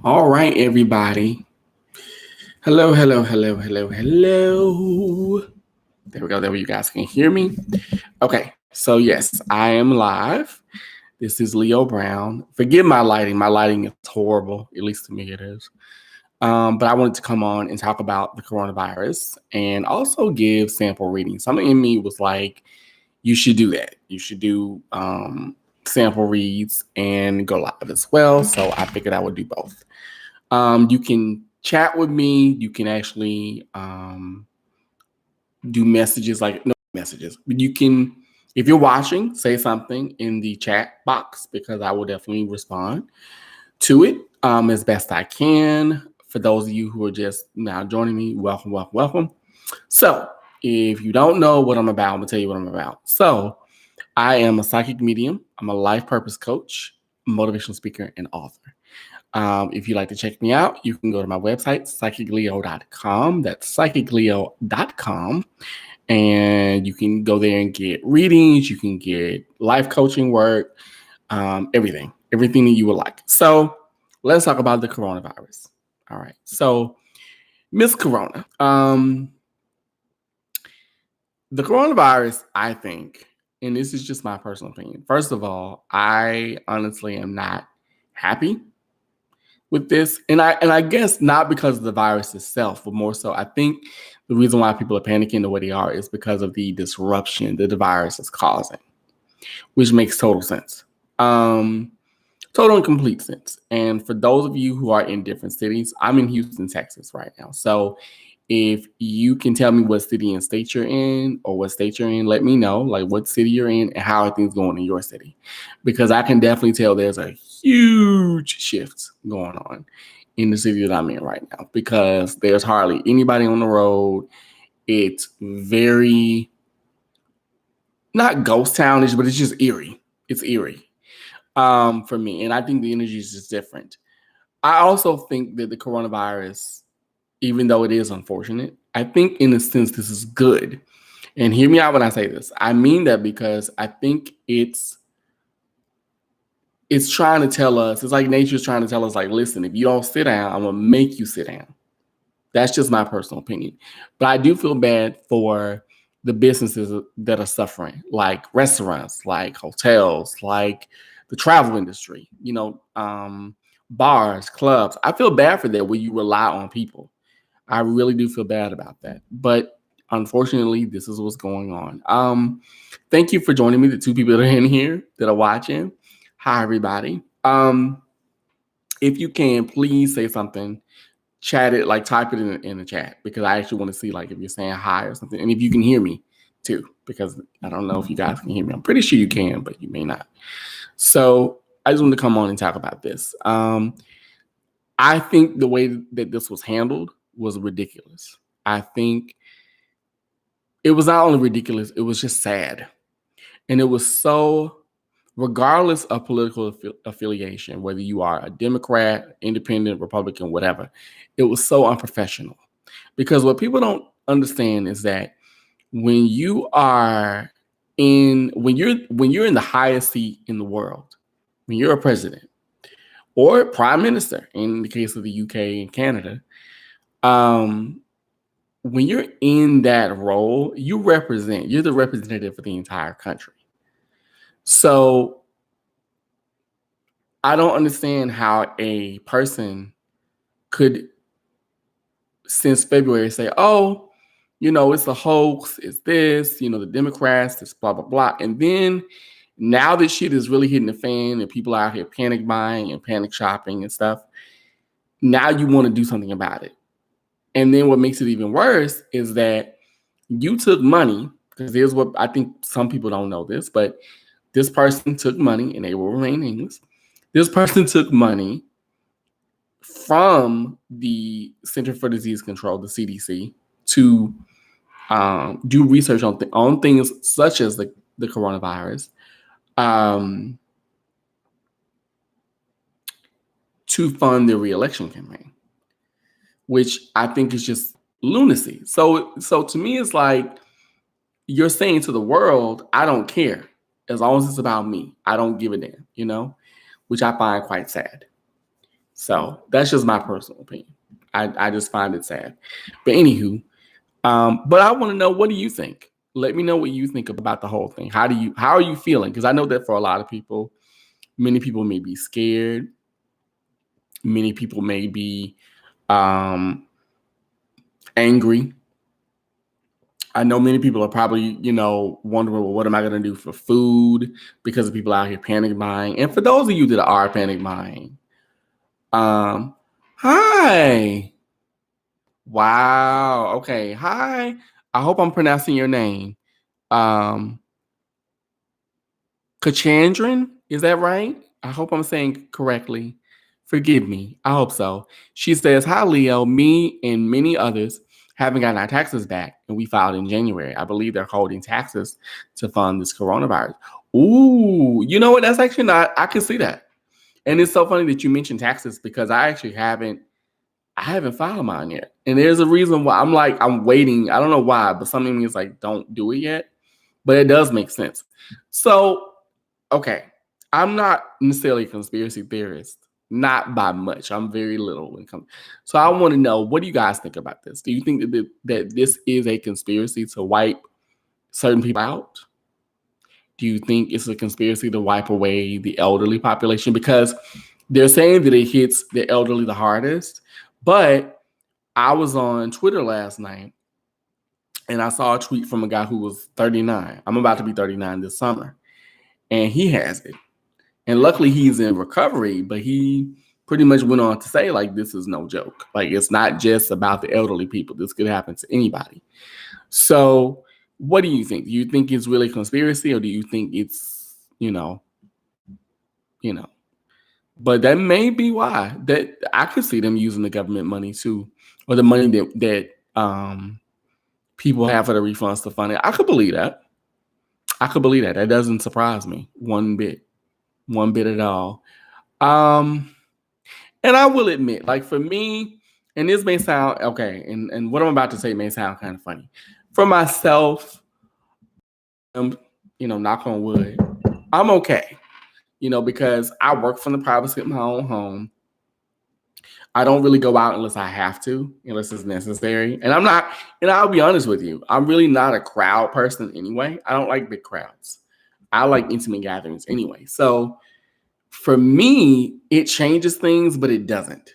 All right, everybody. Hello, hello, hello, hello, hello. There we go. There you guys can hear me. Okay, so yes, I am live. This is Leo Brown. Forgive my lighting. My lighting is horrible. At least to me, it is. But I wanted to come on and talk about the coronavirus and also give sample readings. Something in me was like, you should do that. You should do sample reads and go live as well. So I figured I would do both. You can chat with me. You can actually do messages like no messages, but you can, if you're watching, say something in the chat box because I will definitely respond to it as best I can. For those of you who are just now joining me, welcome, welcome, welcome. So, if you don't know what I'm about, I'm gonna tell you what I'm about. So, I am a psychic medium. I'm a life purpose coach, motivational speaker, and author. If you'd like to check me out, you can go to my website, psychicleo.com. That's psychicleo.com. And you can go there and get readings. You can get life coaching work, everything that you would like. So let's talk about the coronavirus. All right. So, Miss Corona. The coronavirus, I think, and this is just my personal opinion. First of all, I honestly am not happy with this, and I guess not because of the virus itself, but more so I think the reason why people are panicking the way they are is because of the disruption that the virus is causing, which makes total sense. Total and complete sense. And for those of you who are in different cities, I'm in Houston, Texas right now. So if you can tell me what city and state you're in or what state you're in, let me know like what city you're in and how are things going in your city. Because I can definitely tell there's a huge shift going on in the city that I'm in right now because there's hardly anybody on the road. It's very not ghost townish, but it's just eerie. It's eerie for me. And I think the energy is just different. I also think that the coronavirus, even though it is unfortunate, I think in a sense this is good. And hear me out when I say this. I mean that because I think it's trying to tell us, it's like nature's trying to tell us, like, listen, if you don't sit down, I'm gonna make you sit down. That's just my personal opinion. But I do feel bad for the businesses that are suffering, like restaurants, like hotels, like the travel industry, bars, clubs. I feel bad for that where you rely on people. I really do feel bad about that. But unfortunately, this is what's going on. Thank you for joining me, the two people that are in here that are watching. Hi, everybody. If you can, please say something. Chat it, like type it in the chat because I actually want to see like if you're saying hi or something. And if you can hear me too, because I don't know if you guys can hear me. I'm pretty sure you can, but you may not. So I just want to come on and talk about this. I think the way that this was handled was ridiculous. I think it was not only ridiculous, it was just sad. And it was so, regardless of political affiliation, whether you are a Democrat, independent, Republican, whatever, it was so unprofessional. Because what people don't understand is that when you are when you're in the highest seat in the world, when you're a president or prime minister, in the case of the UK and Canada, when you're in that role, you're the representative for the entire country. So I don't understand how a person could, since February, say, oh, it's a hoax, it's this, the Democrats, this blah, blah, blah. And then now that shit is really hitting the fan and people are out here panic buying and panic shopping and stuff, now you want to do something about it. And then what makes it even worse is that you took money, because here's what I think some people don't know this, but this person took money, and they will remain nameless. This person took money from the Center for Disease Control, the CDC, to do research on things such as the coronavirus, to fund their reelection campaign, which I think is just lunacy. So to me, it's like you're saying to the world, I don't care. As long as it's about me, I don't give a damn, which I find quite sad. So that's just my personal opinion. I just find it sad. But anywho, but I want to know, what do you think? Let me know what you think about the whole thing. How are you feeling? Because I know that for a lot of people, many people may be scared. Many people may be angry. I know many people are probably, wondering, well, what am I going to do for food? Because of people out here panic buying. And for those of you that are panic buying, hi. Wow. Okay. Hi. I hope I'm pronouncing your name. Kachandran, is that right? I hope I'm saying correctly. Forgive me. I hope so. She says, hi, Leo. Me and many others haven't gotten our taxes back, and we filed in January. I believe they're holding taxes to fund this coronavirus. Ooh, you know what? That's actually not, I can see that. And it's so funny that you mentioned taxes, because I actually haven't filed mine yet. And there's a reason why I'm waiting. I don't know why, but something means like, don't do it yet. But it does make sense. So, okay, I'm not necessarily a conspiracy theorist, not by much. I'm very little when it comes. So I want to know, what do you guys think about this? Do you think that this is a conspiracy to wipe certain people out? Do you think it's a conspiracy to wipe away the elderly population? Because they're saying that it hits the elderly the hardest. But I was on Twitter last night, and I saw a tweet from a guy who was 39. I'm about to be 39 this summer. And he has it. And luckily he's in recovery, but he pretty much went on to say, like, this is no joke. Like, it's not just about the elderly people. This could happen to anybody. So what do you think? Do you think it's really a conspiracy, or do you think it's, but that may be why. That I could see them using the government money too, or the money that people have for the refunds to fund it. I could believe that. That doesn't surprise me one bit at all. And I will admit, like, for me, and this may sound okay, and what I'm about to say may sound kind of funny. For myself, knock on wood, I'm okay. Because I work from the privacy of my own home. I don't really go out unless I have to, unless it's necessary. And I'll be honest with you, I'm really not a crowd person anyway. I don't like big crowds. I like intimate gatherings anyway. So for me, it changes things, but it doesn't.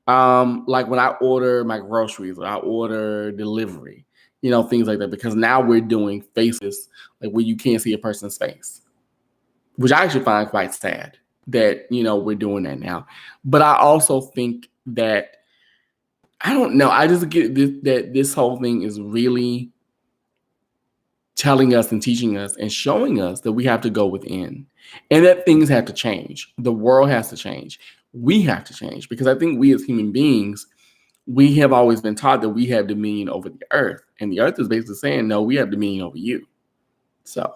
Like when I order my groceries, or I order delivery, things like that, because now we're doing faces, like where you can't see a person's face, which I actually find quite sad that, we're doing that now. But I also think that, I don't know, I just get that this whole thing is really telling us and teaching us and showing us that we have to go within, and that things have to change. The world has to change. We have to change, because I think we as human beings, we have always been taught that we have dominion over the earth, and the earth is basically saying, no, we have dominion over you. So,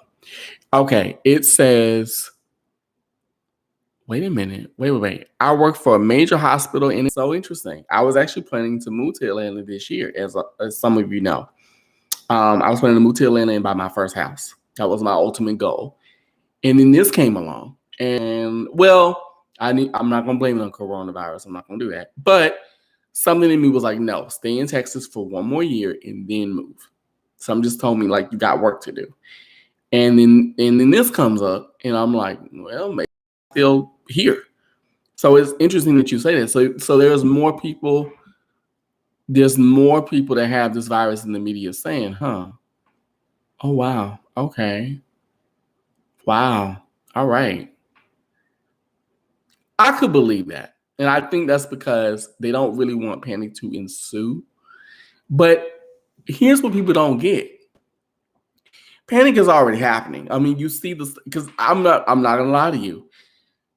okay, it says, wait a minute. Wait. I work for a major hospital, and it's so interesting. I was actually planning to move to Atlanta this year, as some of you know. I was planning to move to Atlanta and buy my first house. That was my ultimate goal. And then this came along. And, well, I'm not going to blame it on coronavirus. I'm not going to do that. But something in me was like, no, stay in Texas for one more year and then move. Some just told me, like, you got work to do. And then this comes up, and I'm like, well, maybe I'm still here. So it's interesting that you say that. So there's more people that have this virus in the media saying, huh? Oh, wow. Okay. Wow. All right. I could believe that. And I think that's because they don't really want panic to ensue. But here's what people don't get. Panic is already happening. I mean, you see this, because I'm not gonna lie to you.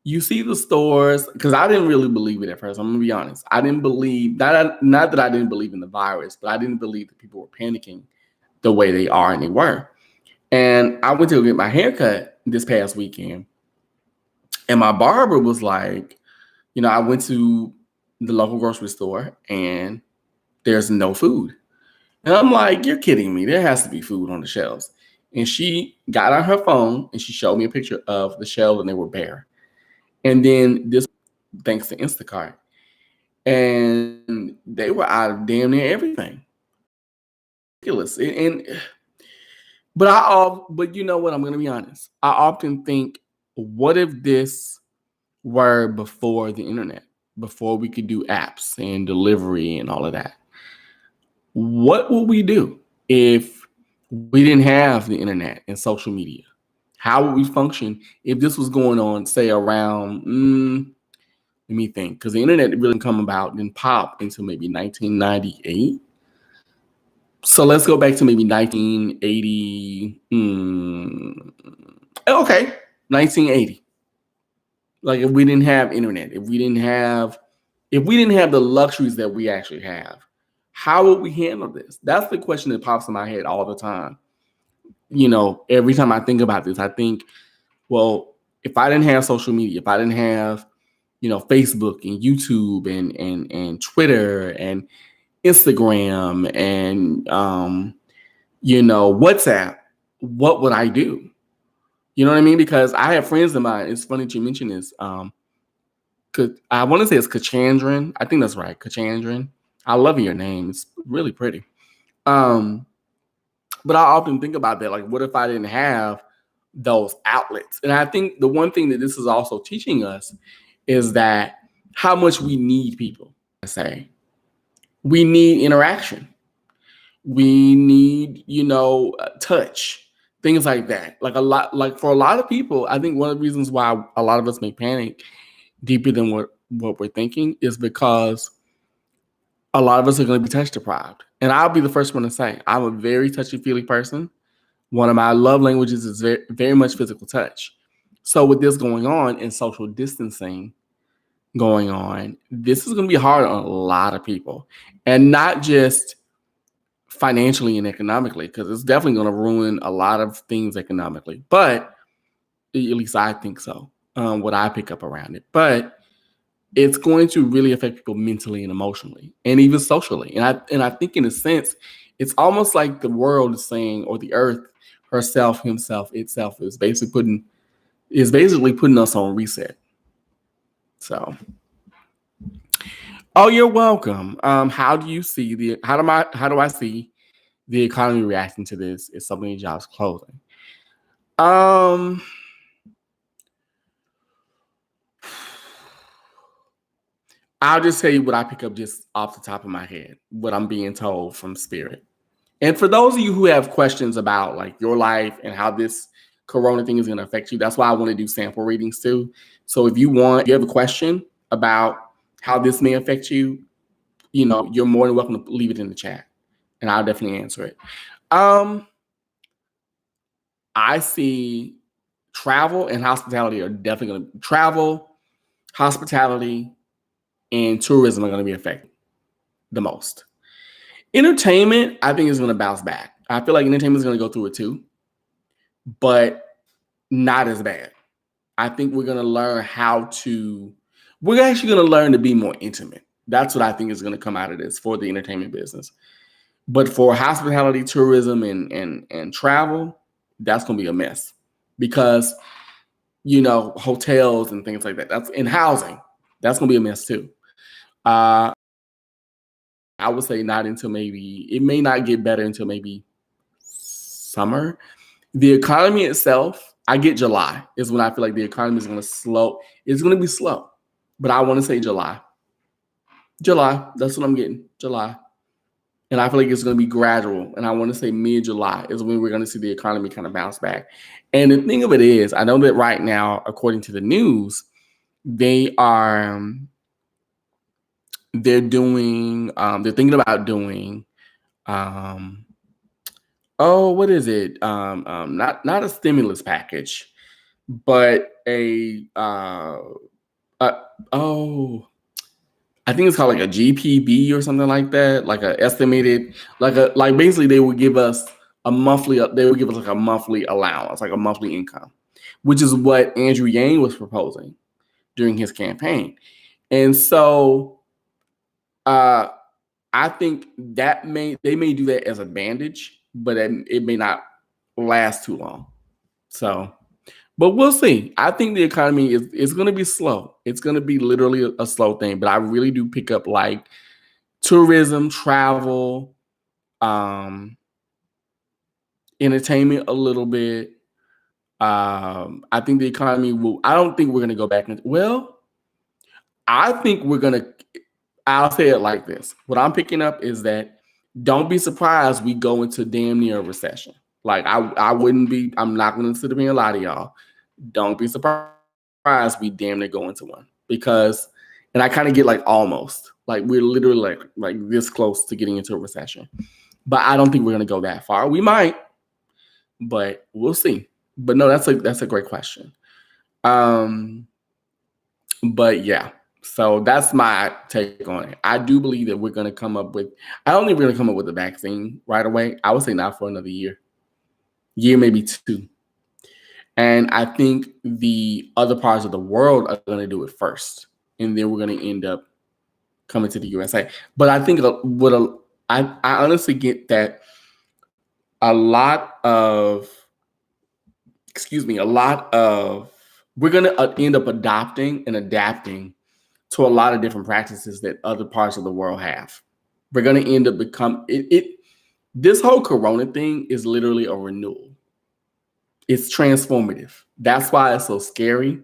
You see the stores, because I didn't really believe it at first. I'm gonna be honest. I didn't believe, not that I didn't believe in the virus, but I didn't believe that people were panicking the way they are, and they were. And I went to get my haircut this past weekend, and my barber was like, I went to the local grocery store, and there's no food. And I'm like, you're kidding me. There has to be food on the shelves. And she got on her phone, and she showed me a picture of the shelves, and they were bare. And then this, thanks to Instacart. and they were out of damn near everything. Ridiculous. But you know what? I'm gonna be honest. I often think, what if this were before the internet, before we could do apps and delivery and all of that? What would we do if we didn't have the internet and social media? How would we function if this was going on, say, around, let me think, because the internet really didn't come about and pop until maybe 1998. So let's go back to maybe 1980. Okay, 1980. Like, if we didn't have internet, if we didn't have the luxuries that we actually have, how would we handle this? That's the question that pops in my head all the time. Every time I think about this, I think, well, if I didn't have social media, if I didn't have, Facebook and YouTube and Twitter and Instagram and WhatsApp, what would I do? You know what I mean? Because I have friends of mine. It's funny that you mention this. I want to say it's Kachandran. I think that's right, Kachandran. I love your name. It's really pretty. But I often think about that. Like, what if I didn't have those outlets? And I think the one thing that this is also teaching us is that how much we need people. I say we need interaction. We need, touch, things like that. Like for a lot of people, I think one of the reasons why a lot of us may panic deeper than what we're thinking is because a lot of us are going to be touch deprived. And I'll be the first one to say, I'm a very touchy-feely person. One of my love languages is very, very much physical touch. So with this going on and social distancing going on, this is going to be hard on a lot of people. And not just financially and economically, because it's definitely going to ruin a lot of things economically. But at least I think so, what I pick up around it. But it's going to really affect people mentally and emotionally and even socially. And I think in a sense, it's almost like the world is saying, or the earth herself, itself is basically putting us on reset. So, oh, you're welcome. How do you see how do I see the economy reacting to this if so many jobs closing? I'll just tell you what I pick up just off the top of my head, what I'm being told from Spirit. And for those of you who have questions about like your life and how this corona thing is going to affect you, that's why I want to do sample readings too. So if you have a question about how this may affect you, you're more than welcome to leave it in the chat and I'll definitely answer it. I see travel and hospitality are definitely going to hospitality, and tourism are going to be affected the most. Entertainment, I think, is going to bounce back. I feel like entertainment is going to go through it too, but not as bad. I think we're going to learn we're actually going to learn to be more intimate. That's what I think is going to come out of this for the entertainment business. But for hospitality, tourism, and travel, that's going to be a mess because, hotels and things like that. That's in housing. That's going to be a mess too. I would say not until it may not get better until maybe summer. The economy itself, I get July is when I feel like the economy is going to slow. It's going to be slow, but I want to say July. July, that's what I'm getting, July. And I feel like it's going to be gradual. And I want to say mid-July is when we're going to see the economy kind of bounce back. And the thing of it is, I know that right now, according to the news, they're thinking about doing, what is it? Not a stimulus package, but I think it's called like a GPB or something like that, like a estimated, like basically they would give us a monthly allowance, like a monthly income, which is what Andrew Yang was proposing during his campaign. And so I think they may do that as a bandage, but it may not last too long. So But we'll see. I think the economy is going to be slow. It's going to be literally a slow thing. But I really do pick up like tourism, travel, um, entertainment a little bit. I think the economy will. I don't think we're going to go back. Well, I think we're going to. I'll say it like this. What I'm picking up is that don't be surprised we go into damn near a recession. Like I wouldn't be. I'm not going to sit here and lie to y'all. Don't be surprised we damn near go into one because, and I kind of get like almost like we're literally like this close to getting into a recession, but I don't think we're going to go that far. We might, but we'll see. But no, that's a great question. But yeah, so that's my take on it. I do believe that we're going to come up with. I don't think we're going to come up with a vaccine right away. I would say not for another year, maybe 2. And I think the other parts of the world are going to do it first, and then we're going to end up coming to the USA. But I think I honestly get that a lot of we're going to end up adopting and adapting to a lot of different practices that other parts of the world have. We're going to end up this whole Corona thing is literally a renewal. It's transformative. That's why it's so scary.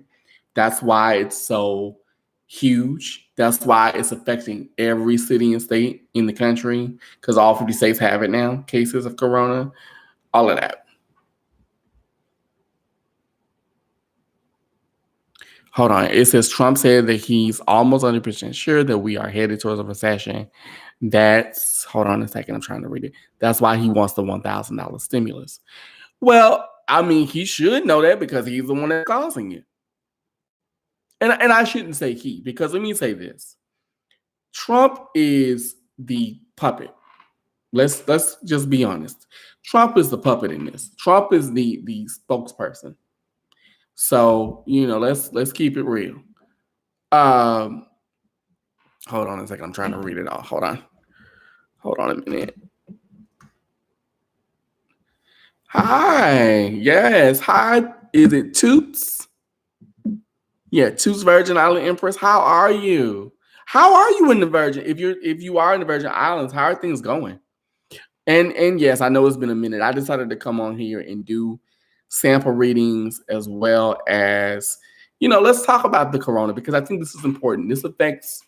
That's why it's so huge. That's why it's affecting every city and state in the country because all 50 states have it now, cases of Corona, all of that. Hold on. It says Trump said that he's almost 100% sure that we are headed towards a recession. Hold on a second. I'm trying to read it. That's why he wants the $1,000 stimulus. Well, I mean, he should know that because he's the one that's causing it. And I shouldn't say he, because let me say this. Trump is the puppet. Let's just be honest. Trump is the puppet in this. Trump is the spokesperson. So, let's keep it real. Hold on a second. I'm trying to read it all. Hold on a minute. Hi. Yes. Hi. Is it Toots? Yeah, Toots Virgin Island Empress. How are you? How are you in the Virgin? If you are in the Virgin Islands, how are things going? And yes, I know it's been a minute. I decided to come on here and do sample readings as well as, let's talk about the Corona because I think this is important. This affects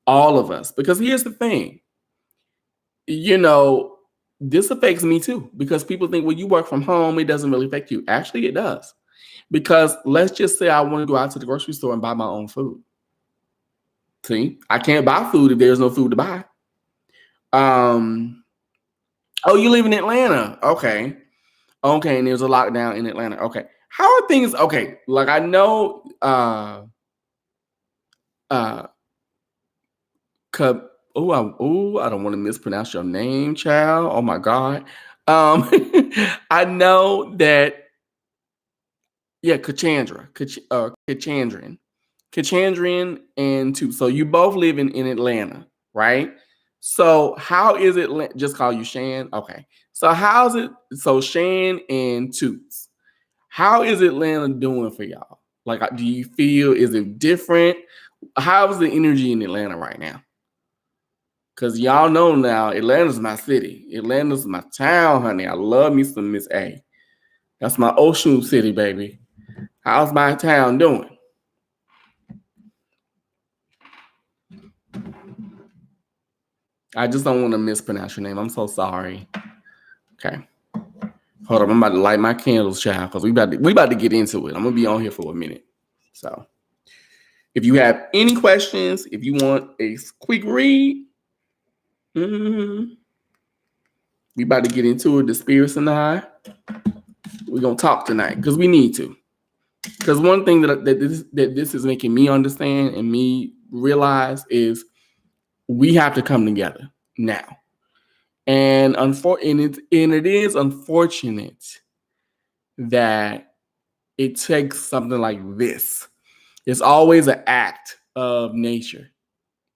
all of us because here's the thing. This affects me too because people think, well, you work from home, it doesn't really affect you. Actually, it does. Because let's just say I want to go out to the grocery store and buy my own food. See, I can't buy food if there's no food to buy. Oh, you live in Atlanta. Okay. Okay, and there's a lockdown in Atlanta. Okay. How are things? Okay, like I know I don't want to mispronounce your name, child. Oh my God. I know that Kachandrian and Toots. So you both live in Atlanta, right? So how is it? Just call you Shan. Okay. So how's it? So Shan and Toots. How is Atlanta doing for y'all? Like, do you feel, is it different? How's the energy in Atlanta right now? Because y'all know now, Atlanta's my city. Atlanta's my town, honey. I love me some Miss A. That's my ocean city, baby. How's my town doing? I just don't want to mispronounce your name. I'm so sorry. Okay. Hold on. I'm about to light my candles, child, because we about to get into it. I'm going to be on here for a minute. So if you have any questions, if you want a quick read, we about to get into it. The spirits and I. We're going to talk tonight because we need to. Because one thing that this is making me understand and me realize is we have to come together now. And it is unfortunate that it takes something like this. It's always an act of nature,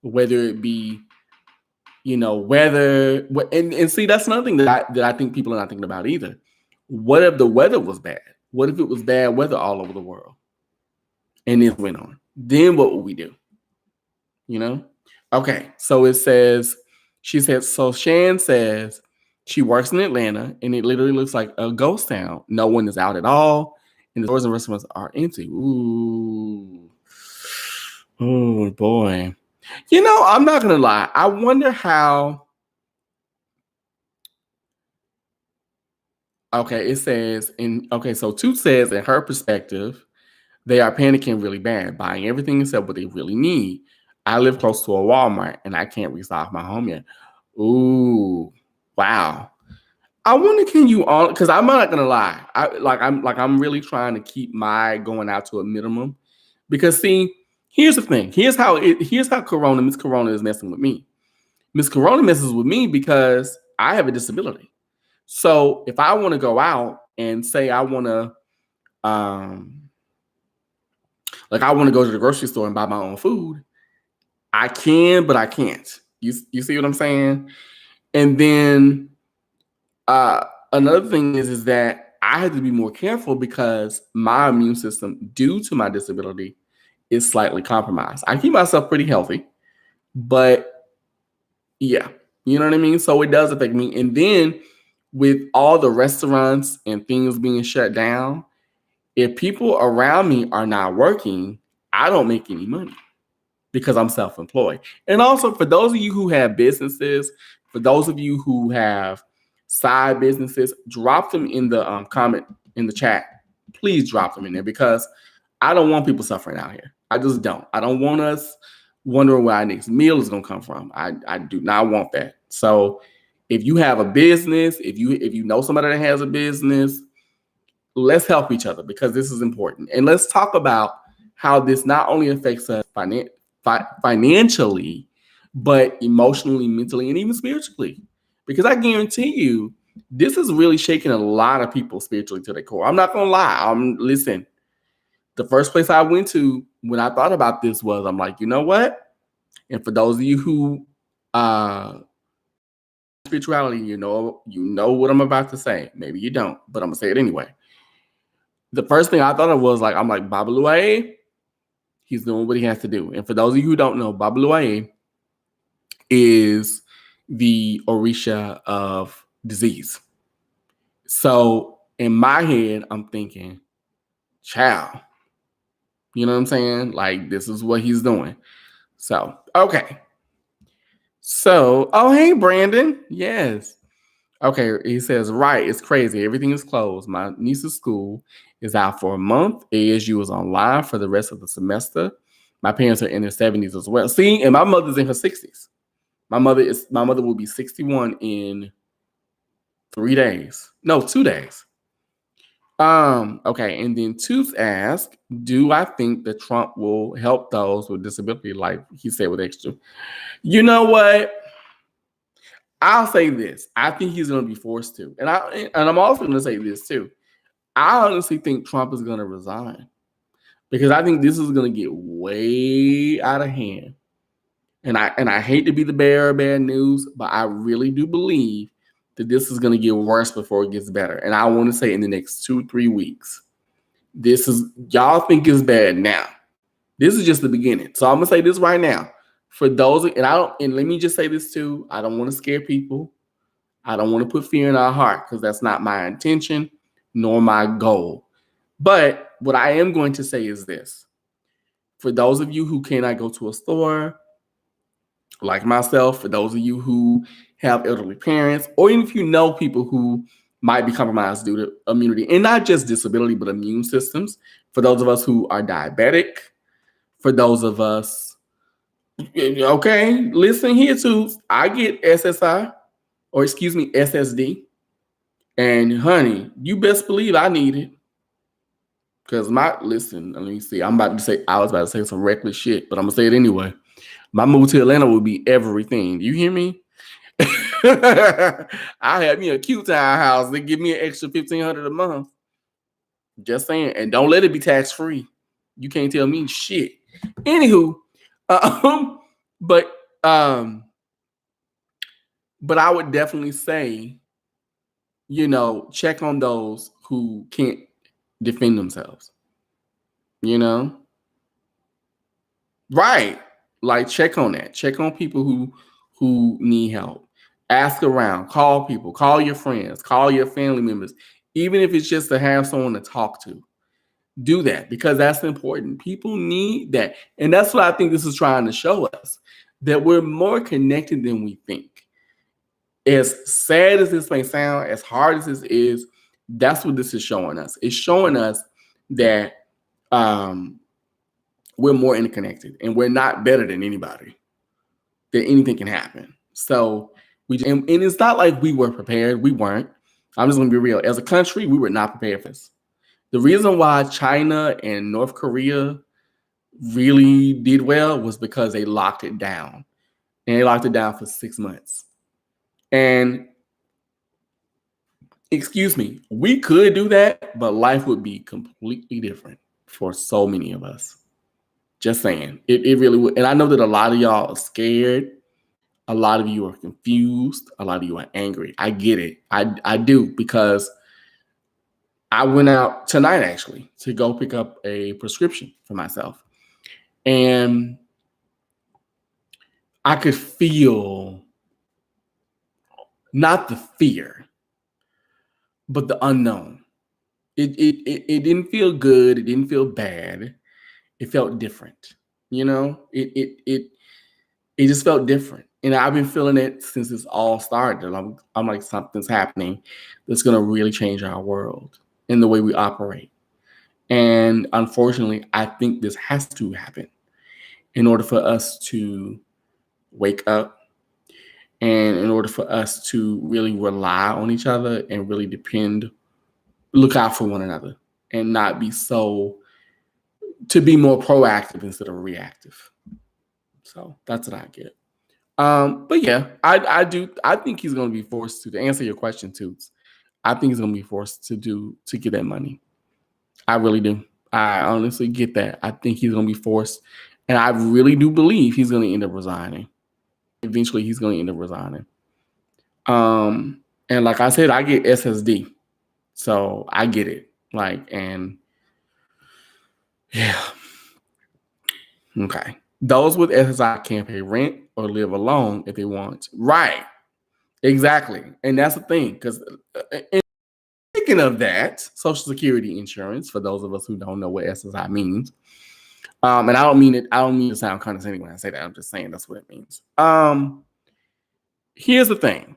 whether it be, weather. And see, that's another thing that I think people are not thinking about either. What if the weather was bad? What if it was bad weather all over the world? And this went on. Then what would we do? You know? Okay, so it says, she said, so Shan says she works in Atlanta and it literally looks like a ghost town. No one is out at all, and the stores and restaurants are empty. Ooh. Oh boy. You know, I'm not gonna lie. I wonder how. Okay, it says so Toot says in her perspective, they are panicking really bad, buying everything except what they really need. I live close to a Walmart and I can't restock my home yet. Ooh, wow. I wonder, can you all? Because I'm not gonna lie. I'm really trying to keep my going out to a minimum. Because see, here's the thing. Here's how Miss Corona is messing with me. Miss Corona messes with me because I have a disability. So if I want to go out and say I want to, I want to go to the grocery store and buy my own food, I can, but I can't. You see what I'm saying? And then another thing is that I have to be more careful because my immune system, due to my disability, is slightly compromised. I keep myself pretty healthy, but yeah, you know what I mean? So it does affect me. And then with all the restaurants and things being shut down, if people around me are not working, I don't make any money because I'm self-employed. And also for those of you who have businesses, for those of you who have side businesses, drop them in the comment in the chat. Please drop them in there because I don't want people suffering out here. I just don't. I don't want us wondering where our next meal is going to come from. I do not want that. So if you have a business, if you know somebody that has a business, let's help each other because this is important. And let's talk about how this not only affects us financially, but emotionally, mentally, and even spiritually. Because I guarantee you, this is really shaking a lot of people spiritually to their core. I'm not gonna lie. Listen. The first place I went to when I thought about this was, I'm like, you know what? And for those of you who spirituality, you know what I'm about to say. Maybe you don't, but I'm gonna say it anyway. The first thing I thought of was I'm like, Babaloy, he's doing what he has to do. And for those of you who don't know, Babaloy is the Orisha of disease. So in my head, I'm thinking, child, you know what I'm saying? Like, this is what he's doing. So, okay. So, oh, hey, Brandon. Yes. Okay, he says, right, it's crazy. Everything is closed. My niece's school is out for a month. ASU is online for the rest of the semester. My parents are in their 70s as well. See, and my mother's in her 60s. My mother will be 61 in 3 days. No, 2 days. Okay, and then Toots asked, do I think that Trump will help those with disability, like he said with extra? You know what? I'll say this. I think he's going to be forced to. And I'm also going to say this too. I honestly think Trump is going to resign because I think this is going to get way out of hand. And I hate to be the bearer of bad news, but I really do believe that this is going to get worse before it gets better. And I want to say in the next 2-3 weeks. Y'all think it's bad now. This is just the beginning. So I'm going to say this right now. For those, and let me just say this too, I don't want to scare people. I don't want to put fear in our heart because that's not my intention nor my goal. But what I am going to say is this. For those of you who cannot go to a store, like myself, for those of you who have elderly parents, or even if you know people who might be compromised due to immunity, and not just disability, but immune systems, for those of us who are diabetic, for those of us, okay, listen here too, I get SSI, or excuse me, SSD. And honey, you best believe I need it. Because listen, let me see. I was about to say some reckless shit, but I'm going to say it anyway. My move to Atlanta would be everything. You hear me? I have me a cute town house. They give me an extra $1,500 a month. Just saying. And don't let it be tax free. You can't tell me shit. Anywho, but I would definitely say, check on those who can't defend themselves. You know? Right. Like check on that. Check on people who need help. Ask around, call people, call your friends, call your family members, even if it's just to have someone to talk to. Do that because that's important. People need that. And that's what I think this is trying to show us, that we're more connected than we think. As sad as this may sound, as hard as this is, that's what this is showing us. It's showing us that we're more interconnected and we're not better than anybody, that anything can happen. So and it's not like we were prepared. We weren't. I'm just going to be real. As a country, we were not prepared for this. The reason why China and North Korea really did well was because they locked it down. And they locked it down for 6 months. And excuse me, we could do that, but life would be completely different for so many of us. Just saying. It really would. And I know that a lot of y'all are scared. A lot of you are confused. A lot of you are angry. I get it. I do, because I went out tonight actually to go pick up a prescription for myself. And I could feel not the fear, but the unknown. It didn't feel good. It didn't feel bad. It felt different. You know, it just felt different. And I've been feeling it since it's all started. I'm like, something's happening that's going to really change our world in the way we operate. And unfortunately, I think this has to happen in order for us to wake up and in order for us to really rely on each other and really look out for one another and not be to be more proactive instead of reactive. So that's what I get. But yeah, I think he's going to be forced to answer your question, Toots. I think he's going to be forced to get that money. I really do. I honestly get that. I think he's going to be forced, and I really do believe he's going to end up resigning. Eventually, he's going to end up resigning. And like I said, I get SSD, so I get it. And yeah, okay. Those with SSI can pay rent or live alone if they want. Right. Exactly. And that's the thing. Because speaking of that, Social Security insurance, for those of us who don't know what SSI means, and I don't mean to sound condescending when I say that. I'm just saying that's what it means. Here's the thing.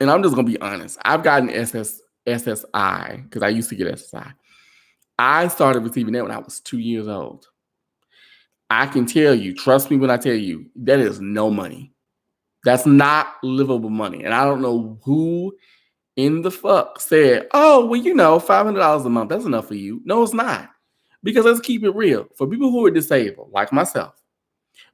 And I'm just going to be honest. I've gotten SSI because I used to get SSI. I started receiving that when I was 2 years old. I can tell you, trust me when I tell you, that is no money. That's not livable money. And I don't know who in the fuck said, oh, well, $500 a month, that's enough for you. No, it's not. Because let's keep it real. For people who are disabled, like myself,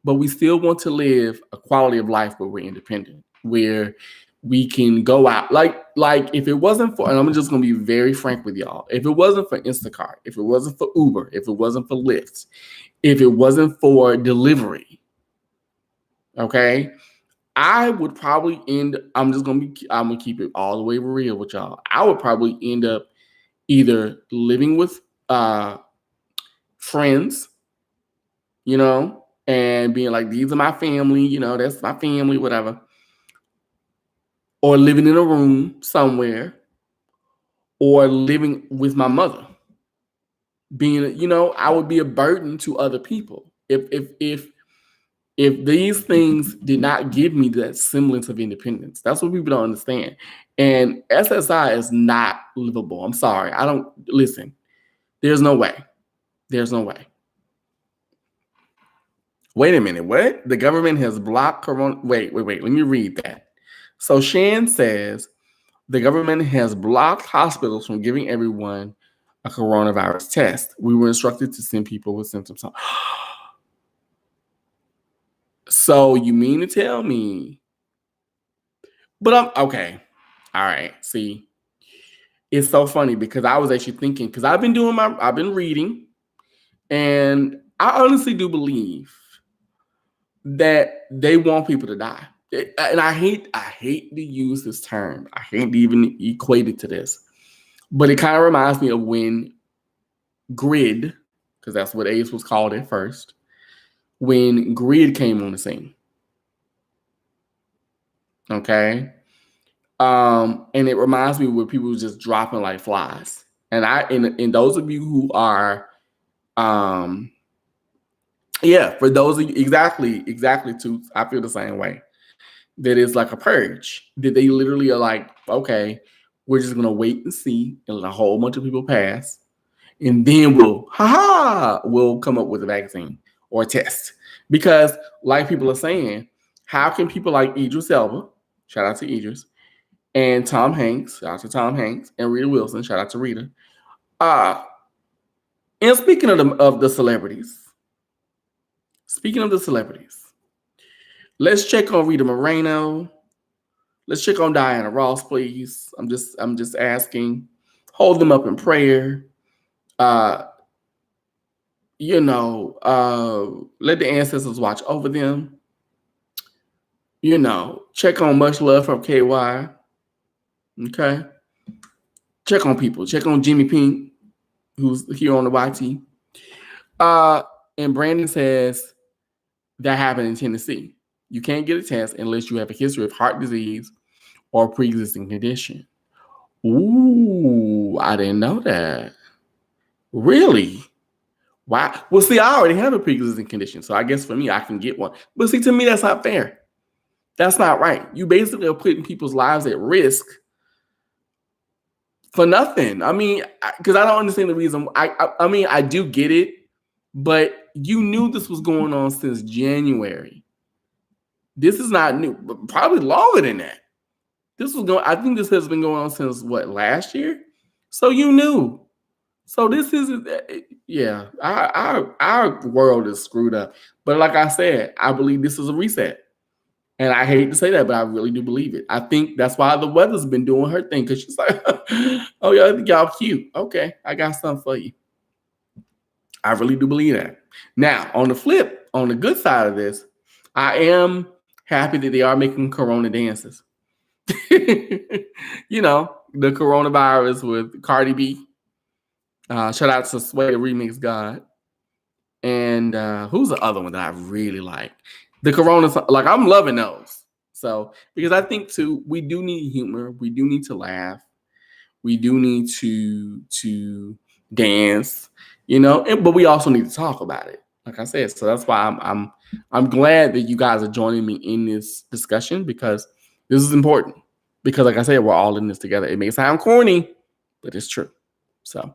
but we still want to live a quality of life where we're independent, where we can go out. Like if it wasn't for, and I'm just going to be very frank with y'all, if it wasn't for Instacart, if it wasn't for Uber, if it wasn't for Lyft, if it wasn't for delivery, okay, I would probably I'm going to keep it all the way real with y'all. I would probably end up either living with friends, and being like, these are my family, that's my family, whatever. Or living in a room somewhere, or living with my mother. Being, I would be a burden to other people if these things did not give me that semblance of independence. That's what people don't understand. And SSI is not livable. I'm sorry. Listen. There's no way. There's no way. Wait a minute. What? The government has blocked corona. Wait. Let me read that. So Shan says the government has blocked hospitals from giving everyone a coronavirus test. We were instructed to send people with symptoms. So you mean to tell me? But I'm okay. All right. See, it's so funny because I was actually thinking, because I've been reading, and I honestly do believe that they want people to die. And I hate to use this term. I hate to even equate it to this. But it kind of reminds me of when Grid, because that's what Ace was called at first, when Grid came on the scene. Okay. And it reminds me where people were just dropping like flies. And those of you who are for those of you, exactly, Toots, I feel the same way. That is like a purge. That they literally are like, okay, we're just gonna wait and see and let a whole bunch of people pass. And then we'll come up with a vaccine or a test. Because like people are saying, how can people like Idris Elba, shout out to Idris, and Tom Hanks, shout out to Tom Hanks, and Rita Wilson, shout out to Rita. And speaking of the celebrities, let's check on Rita Moreno. Let's check on Diana Ross, please. I'm just asking. Hold them up in prayer. Let the ancestors watch over them. Check on Much Love from KY. Okay. Check on people. Check on Jimmy Pink, who's here on the YT. And Brandon says that happened in Tennessee. You can't get a test unless you have a history of heart disease or pre-existing condition. Ooh, I didn't know that. Really? Wow. Well, see, I already have a pre-existing condition, so I guess for me, I can get one. But see, to me, that's not fair. That's not right. You basically are putting people's lives at risk for nothing. I mean, because I don't understand the reason. I mean, I do get it, but you knew this was going on since January. This is not new, but probably longer than that. I think this has been going on since what, last year? So you knew. So this is, our world is screwed up. But like I said, I believe this is a reset. And I hate to say that, but I really do believe it. I think that's why the weather's been doing her thing, because she's like, oh, yeah, I think y'all cute. Okay, I got something for you. I really do believe that. Now, on the good side of this, I am happy that they are making Corona dances. The coronavirus with Cardi B. Shout out to Sway Remix God. And who's the other one that I really like? The Corona, like, I'm loving those. So, because I think too, we do need humor. We do need to laugh. We do need to dance, but we also need to talk about it. Like I said, so that's why I'm glad that you guys are joining me in this discussion, because this is important. Because like I said, we're all in this together. It may sound corny, but it's true. So,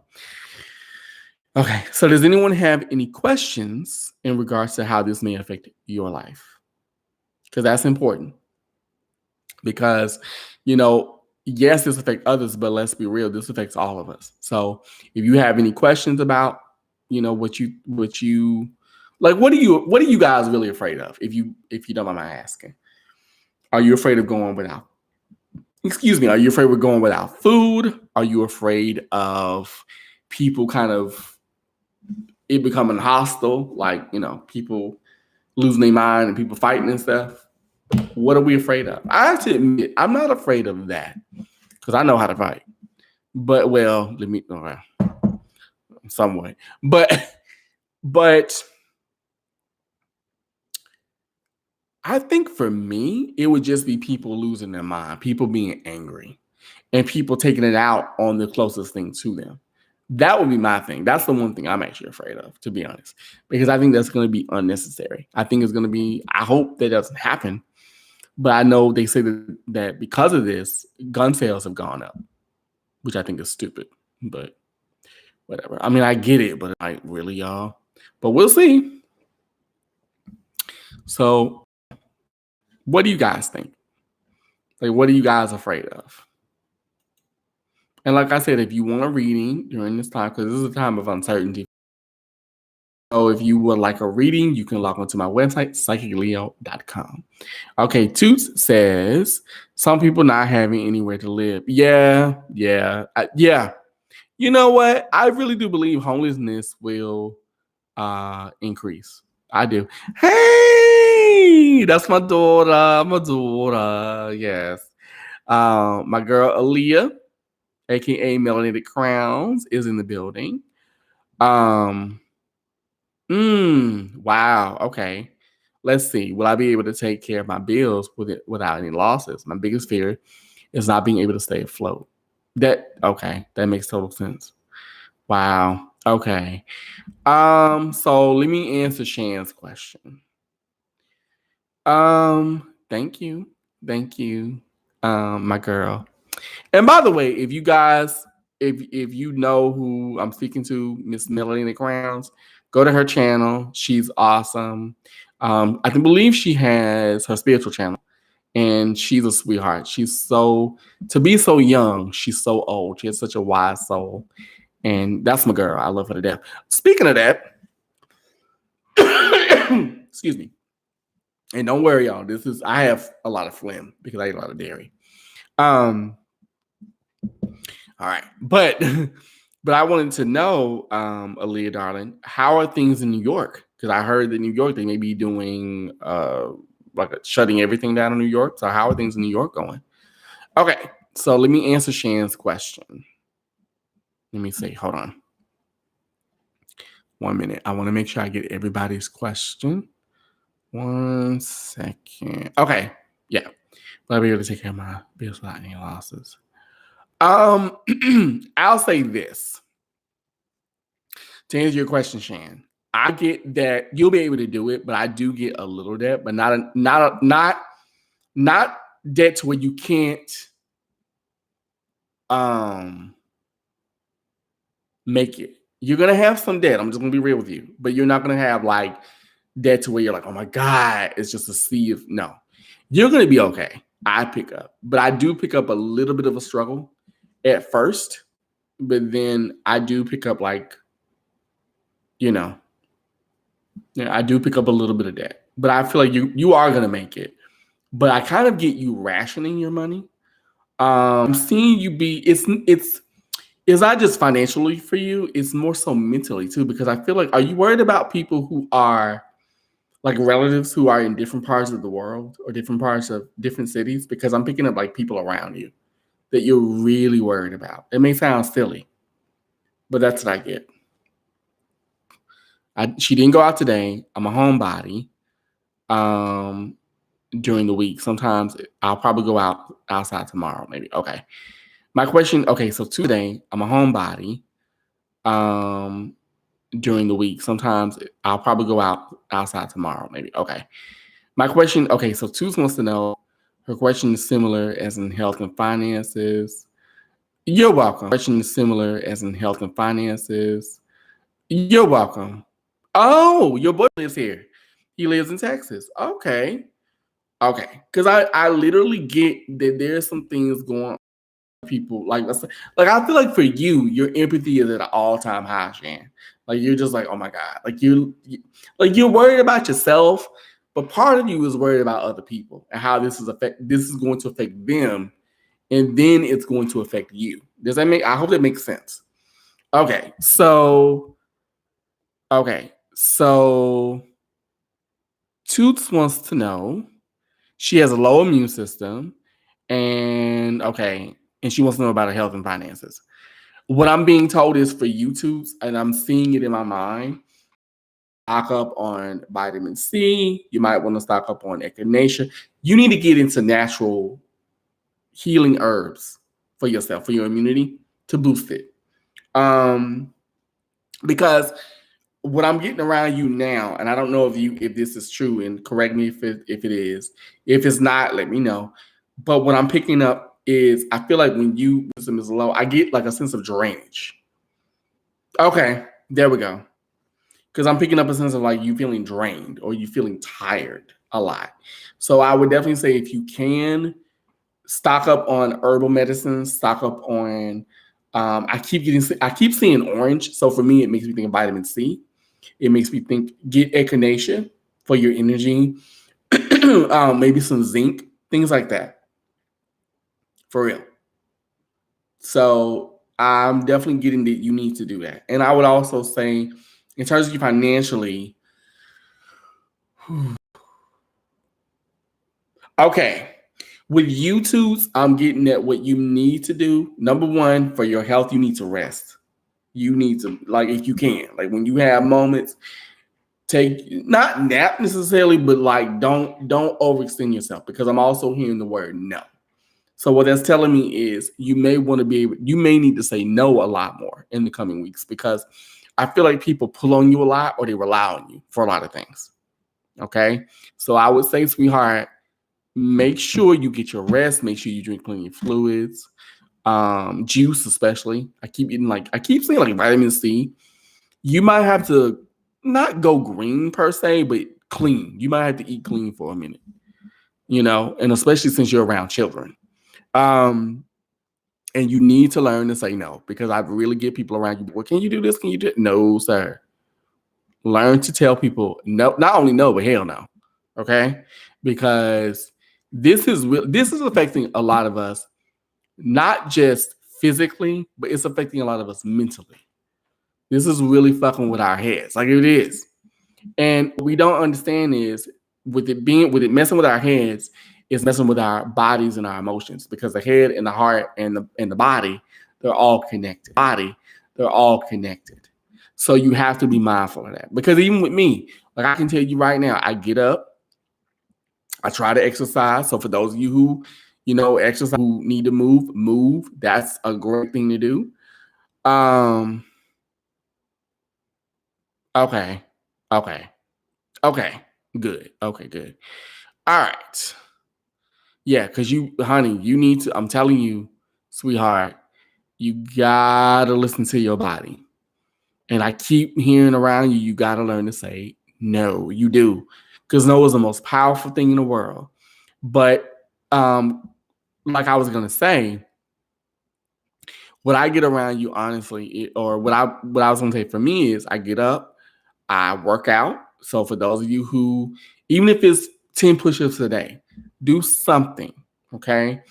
okay. So does anyone have any questions in regards to how this may affect your life? Because that's important. Because, yes, this affects others, but let's be real, this affects all of us. So if you have any questions about, what you like, what are you guys really afraid of? If you don't mind my asking, are you afraid of going without? Excuse me, are you afraid we're going without food? Are you afraid of people kind of it becoming hostile, like, people losing their mind and people fighting and stuff? What are we afraid of? I have to admit, I'm not afraid of that, because I know how to fight. But, well, let me know some way. But I think for me, it would just be people losing their mind, people being angry, and people taking it out on the closest thing to them. That would be my thing. That's the one thing I'm actually afraid of, to be honest, because I think that's going to be unnecessary. I think it's going to be, I hope that doesn't happen, but I know they say that because of this, gun sales have gone up, which I think is stupid, but whatever. I mean, I get it, but like, really, y'all? But we'll see. So what do you guys think? Like, what are you guys afraid of? And like I said, if you want a reading during this time, because this is a time of uncertainty. So if you would like a reading, you can log onto my website, psychicleo.com. Okay, Toots says, some people not having anywhere to live. Yeah. You know what? I really do believe homelessness will increase. I do. Hey, that's my daughter. Yes. My girl, Aaliyah. aka Melanated Crowns, is in the building. Wow. Okay. Let's see. Will I be able to take care of my bills without any losses? My biggest fear is not being able to stay afloat. Okay. That makes total sense. Wow. Okay. So let me answer Shan's question. Thank you. Thank you. My girl. And by the way, if you guys, if you know who I'm speaking to, Miss Melanie Crowns, go to her channel. She's awesome. I can believe she has her spiritual channel, and she's a sweetheart. She's to be so young, she's so old. She has such a wise soul, and that's my girl. I love her to death. Speaking of that, excuse me. And don't worry, y'all. I have a lot of phlegm because I eat a lot of dairy. All right, but I wanted to know, Aaliyah, darling, how are things in New York? Because I heard that in New York they may be doing shutting everything down in New York. So how are things in New York going? Okay, so let me answer Shan's question. Let me see. Hold on. 1 minute. I want to make sure I get everybody's question. 1 second. Okay. Yeah. I'll be able to take care of my bills without any losses. I'll say this. To answer your question, Shan, I get that you'll be able to do it, but I do get a little debt, but not debt to where you can't make it. You're gonna have some debt. I'm just gonna be real with you, but you're not gonna have like debt to where you're like, oh my God, it's just a sea of no. You're gonna be okay. I pick up, but I do pick up a little bit of a struggle at first, but then I do pick up I do pick up a little bit of debt, but I feel like you are gonna make it. But I kind of get you rationing your money. I'm seeing you be it's not just financially for you, it's more so mentally too, because I feel like, are you worried about people who are like relatives who are in different parts of the world or different parts of different cities? Because I'm picking up like people around you that you're really worried about. It may sound silly, but that's what I get. She didn't go out today. I'm a homebody. During the week, sometimes I'll probably go outside tomorrow, maybe. Okay. My question. Okay, so today I'm a homebody. During the week, sometimes I'll probably go outside tomorrow, maybe. Okay. My question. Okay, so Toots wants to know. Her question is similar as in health and finances. You're welcome. Question is similar as in health and finances. You're welcome. Oh, your boy lives here. He lives in Texas. Okay. Okay. Because I literally get that there's some things going on with people. Like I feel like for you, your empathy is at an all-time high, Shan. Like you're just like, oh my God. Like you're worried about yourself, but part of you is worried about other people and how this is going to affect them, and then it's going to affect you. Does that I hope that makes sense. Okay. So Toots wants to know, she has a low immune system, and she wants to know about her health and finances. What I'm being told is for you, Toots, and I'm seeing it in my mind, stock up on vitamin C. You might want to stock up on echinacea. You need to get into natural healing herbs for yourself, for your immunity, to boost it. Because what I'm getting around you now, and I don't know if this is true, and correct me if it is. If it's not, let me know. But what I'm picking up is I feel like when you wisdom is low, I get like a sense of drainage. Okay, there we go. Because I'm picking up a sense of like you feeling drained or you feeling tired a lot. So I would definitely say if you can stock up on herbal medicines, stock up on. I keep seeing orange, so for me it makes me think of vitamin C. It makes me think get echinacea for your energy, maybe some zinc, things like that. For real. So I'm definitely getting that you need to do that. And I would also say, in terms of you financially, okay, With YouTubes, I'm getting at what you need to do. Number one, for your health, you need to rest. You need to, like, if you can, like when you have moments, take not nap necessarily, but like don't overextend yourself, because I'm also hearing the word no. So what that's telling me is you may want to be able, you may need to say no a lot more in the coming weeks, because I feel like people pull on you a lot, or they rely on you for a lot of things. Okay. So I would say, sweetheart, make sure you get your rest. Make sure you drink plenty of fluids, juice, especially. I keep saying like vitamin C. You might have to not go green per se, but clean. You might have to eat clean for a minute, and especially since you're around children. Um, and you need to learn to say no, because I really get people around you. Well, can you do this? Can you do it? No, sir. Learn to tell people no, not only no, but hell no. Okay? Because this is affecting a lot of us, not just physically, but it's affecting a lot of us mentally. This is really fucking with our heads. Like it is. And what we don't understand is with it messing with our heads, it's messing with our bodies and our emotions, because the head and the heart and the body, they're all connected. They're all connected. So you have to be mindful of that. Because even with me, like I can tell you right now, I get up, I try to exercise. So for those of you who, exercise, who need to move. That's a great thing to do. Okay. Okay. Okay. Good. Okay, good. All right. Yeah, because honey, you need to, I'm telling you, sweetheart, you gotta listen to your body. And I keep hearing around you, you gotta learn to say no. You do. Because no is the most powerful thing in the world. But like I was gonna say, what I get around you, honestly, or what I was gonna say for me is I get up, I work out. So for those of you who, even if it's 10 push-ups a day, do something. Okay.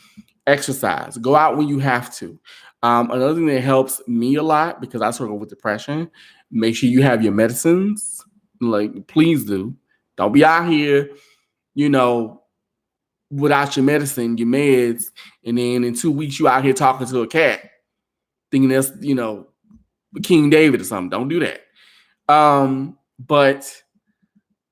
Exercise. Go out when you have to. Another thing that helps me a lot, because I struggle with depression, make sure you have your medicines. Like, please do. Don't be out here, without your medicine, your meds, and then in 2 weeks you out here talking to a cat, thinking that's, King David or something. Don't do that. But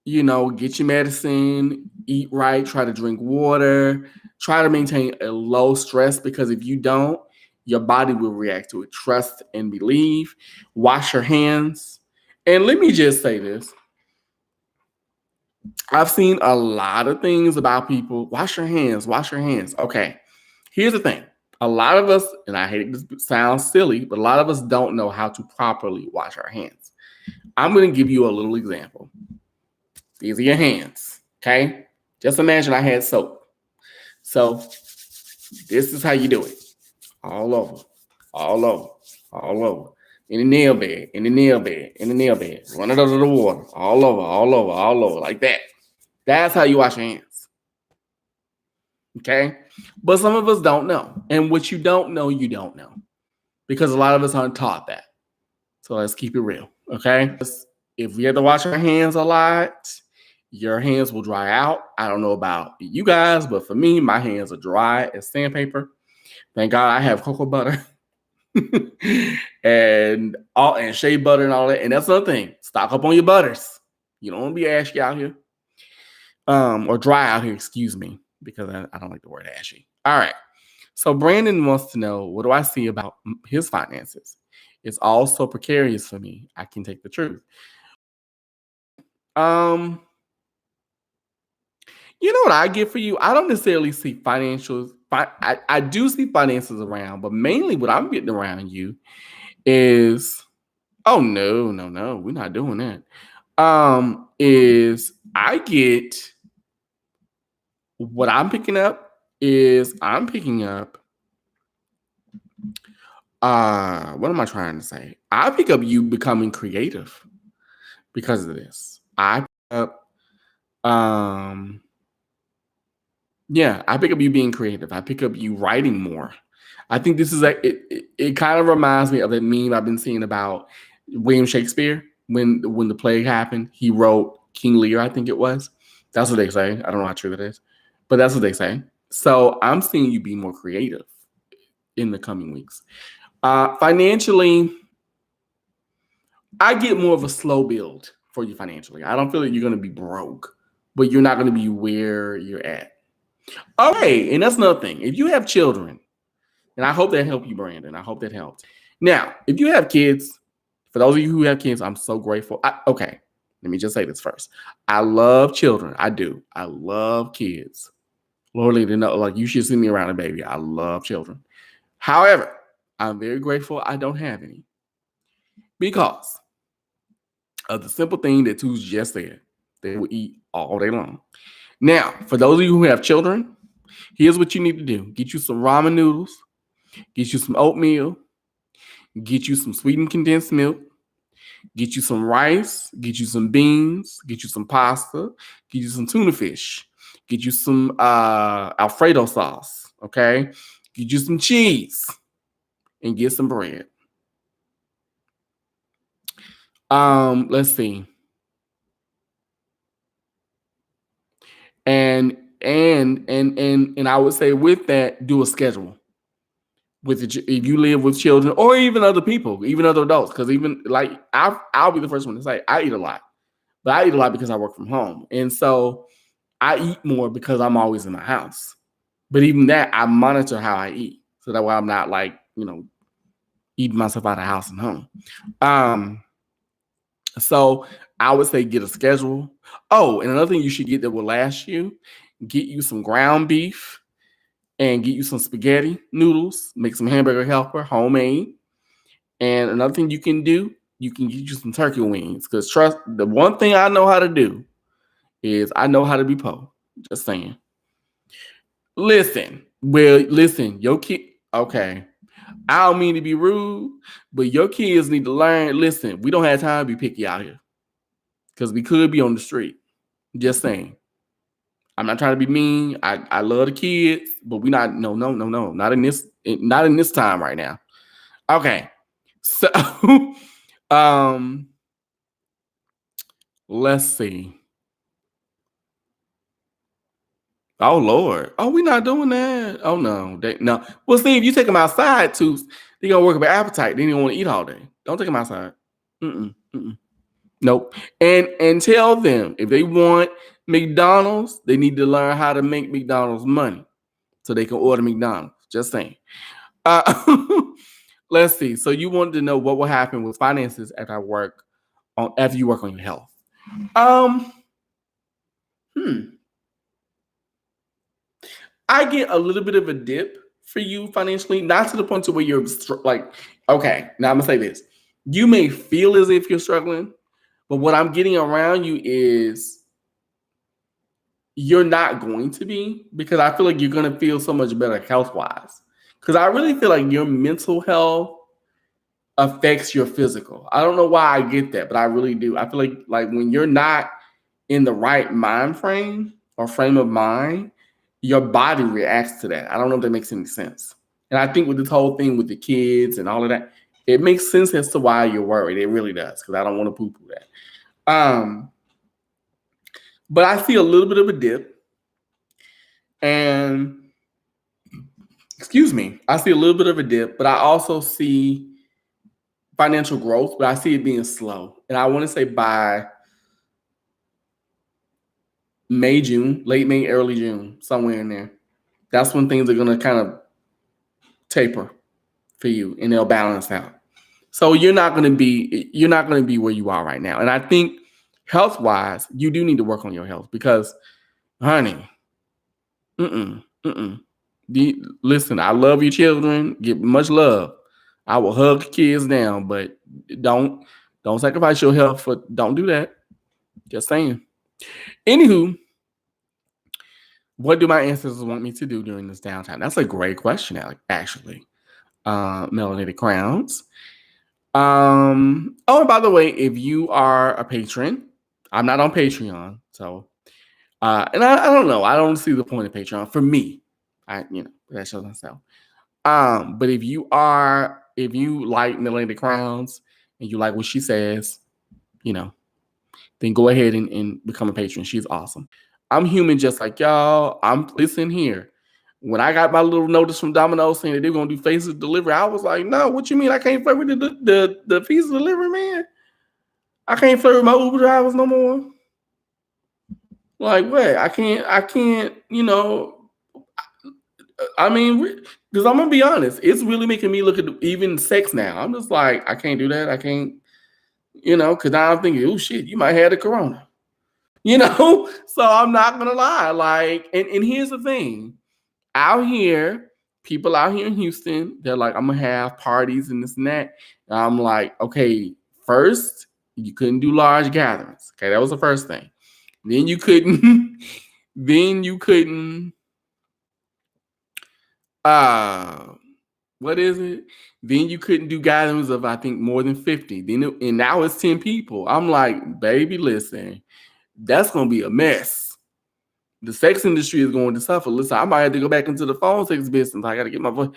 get your medicine, eat right, try to drink water, try to maintain a low stress, because if you don't, your body will react to it. Trust and believe. Wash your hands. And let me just say this. I've seen a lot of things about people. Wash your hands, wash your hands. Okay. Here's the thing. A lot of us, and I hate it to sound silly, but a lot of us don't know how to properly wash our hands. I'm going to give you a little example. These are your hands, okay? Just imagine I had soap. So this is how you do it. All over, all over, all over. In the nail bed, in the nail bed, in the nail bed. Run it under the water. All over, all over, all over, like that. That's how you wash your hands. Okay? But some of us don't know. And what you don't know, you don't know. Because a lot of us aren't taught that. So let's keep it real, okay? If we have to wash our hands a lot, your hands will dry out. I don't know about you guys, but for me, my hands are dry as sandpaper. Thank God I have cocoa butter and shea butter and all that. And that's another thing. Stock up on your butters. You don't want to be ashy out here. Or dry out here, excuse me, because I don't like the word ashy. All right. So Brandon wants to know, what do I see about his finances? It's all so precarious for me. I can take the truth. You know what I get for you? I don't necessarily see financials. I do see finances around, but mainly what I'm getting around you is, oh no, we're not doing that. Is I get what I'm picking up is I'm picking up. What am I trying to say? I pick up you becoming creative because of this. I pick up yeah, I pick up you being creative. I pick up you writing more. I think this is it kind of reminds me of a meme I've been seeing about William Shakespeare when the plague happened. He wrote King Lear, I think it was. That's what they say. I don't know how true that is, but that's what they say. So I'm seeing you be more creative in the coming weeks. Financially, I get more of a slow build for you financially. I don't feel like you're going to be broke, but you're not going to be where you're at. Okay, and that's another thing. If you have children, and I hope that helped you, Brandon. I hope that helped. Now, if you have kids, for those of you who have kids, I'm so grateful. Okay, let me just say this first. I love children. I do. I love kids. Lordly, to know, like you should see me around a baby. I love children. However, I'm very grateful I don't have any because of the simple thing that Too's just said. They will eat all day long. Now, for those of you who have children, here's what you need to do. Get you some ramen noodles, get you some oatmeal, get you some sweetened condensed milk, get you some rice, get you some beans, get you some pasta, get you some tuna fish, get you some Alfredo sauce, okay? Get you some cheese and get some bread. Let's see. And I would say with that, do a schedule. If you live with children or even other people, even other adults, because even like I'll be the first one to say I eat a lot, but I eat a lot because I work from home, and so I eat more because I'm always in my house. But even that, I monitor how I eat, so that way I'm not like eating myself out of house and home. So I would say get a schedule. Oh, and another thing you should get that will last you: get you some ground beef and get you some spaghetti noodles, make some hamburger helper, homemade. And another thing you can do, you can get you some turkey wings. Because trust, the one thing I know how to do is I know how to be po. Just saying. Listen, your kid, okay. I don't mean to be rude, but your kids need to learn. Listen, we don't have time to be picky out here. Because we could be on the street. Just saying. I'm not trying to be mean. I love the kids, but we not not in this time right now. Okay. So let's see. Oh Lord. Oh, we're not doing that. Oh no. No. Well, see, if you take them outside too, they're gonna work up an appetite. They don't want to eat all day. Don't take them outside. Nope. And tell them if they want McDonald's, they need to learn how to make McDonald's money so they can order McDonald's. Just saying. Let's see. So you wanted to know what will happen with finances after you work on your health. I get a little bit of a dip for you financially, not to the point to where you're like, okay, now I'm gonna say this. You may feel as if you're struggling, but what I'm getting around you is you're not going to be, because I feel like you're going to feel so much better health-wise. Because I really feel like your mental health affects your physical. I don't know why I get that, but I really do. I feel like when you're not in the right mind frame or frame of mind, your body reacts to that. I don't know if that makes any sense. And I think with this whole thing with the kids and all of that, it makes sense as to why you're worried. It really does, because I don't want to poo-poo that. But I see a little bit of a dip. And excuse me, I see a little bit of a dip, but I also see financial growth, but I see it being slow. And I want to say by May, June, late May, early June, somewhere in there. That's when things are going to kind of taper for you and they'll balance out. So you're not going to be where you are right now. And I think health-wise, you do need to work on your health because, honey, listen, I love your children. Give much love. I will hug kids down, but don't sacrifice your health don't do that. Just saying. Anywho, what do my ancestors want me to do during this downtime? That's a great question, actually. Melanated Crowns. Oh, and by the way, if you are a patron, I'm not on Patreon, so and I don't know. I don't see the point of Patreon for me. That shows myself. But if you like Melanated Crowns and you like what she says, then go ahead and become a patron. She's awesome. I'm human just like y'all. Listen here. When I got my little notice from Domino's saying that they're gonna do faceless delivery, I was like, no, what you mean I can't flirt with the pizza delivery man? I can't flirt with my Uber drivers no more. Like what? I can't, I mean, because I'm gonna be honest, it's really making me look at even sex now. I'm just like, I can't do that. I can't, because now I'm thinking, oh shit, you might have the corona. So I'm not gonna lie. Like, and here's the thing. Out here, people out here in Houston, they're like, I'm gonna have parties and this and that. And I'm like, okay, first, you couldn't do large gatherings. Okay, that was the first thing. Then you couldn't, then you couldn't uh what is it? Then you couldn't do gatherings of I think more than 50. And now it's 10 people. I'm like, baby, listen, that's gonna be a mess. The sex industry is going to suffer. Listen, I might have to go back into the phone sex business. I gotta get my voice.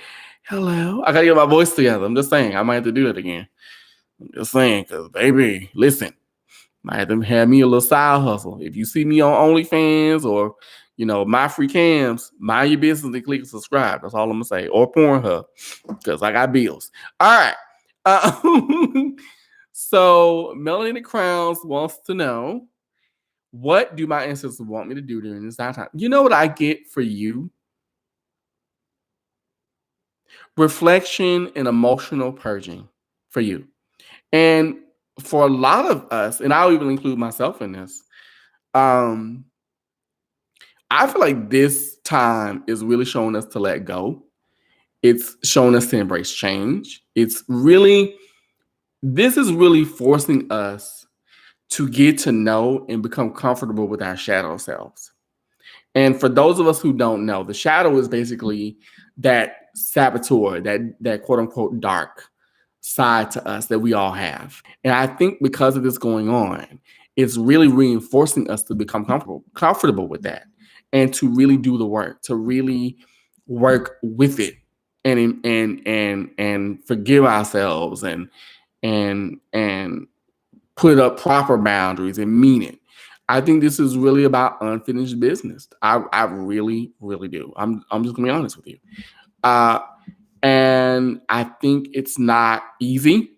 Hello. I gotta get my voice together. I'm just saying, I might have to do that again. I'm just saying, because baby, listen, might have to have me a little side hustle. If you see me on OnlyFans or my free cams, mind your business and click subscribe. That's all I'm gonna say. Or Pornhub, because I got bills. All right. So Melanie Crowns wants to know, what do my ancestors want me to do during this downtime? You know what I get for you? Reflection and emotional purging for you. And for a lot of us, and I'll even include myself in this, I feel like this time is really showing us to let go. It's showing us to embrace change. This is really forcing us to get to know and become comfortable with our shadow selves. And for those of us who don't know, the shadow is basically that saboteur, that quote unquote dark side to us that we all have. And I think because of this going on, it's really reinforcing us to become comfortable with that and to really do the work, to really work with it and forgive ourselves and put up proper boundaries and mean it. I think this is really about unfinished business. I really, really do. I'm just gonna be honest with you. And I think it's not easy,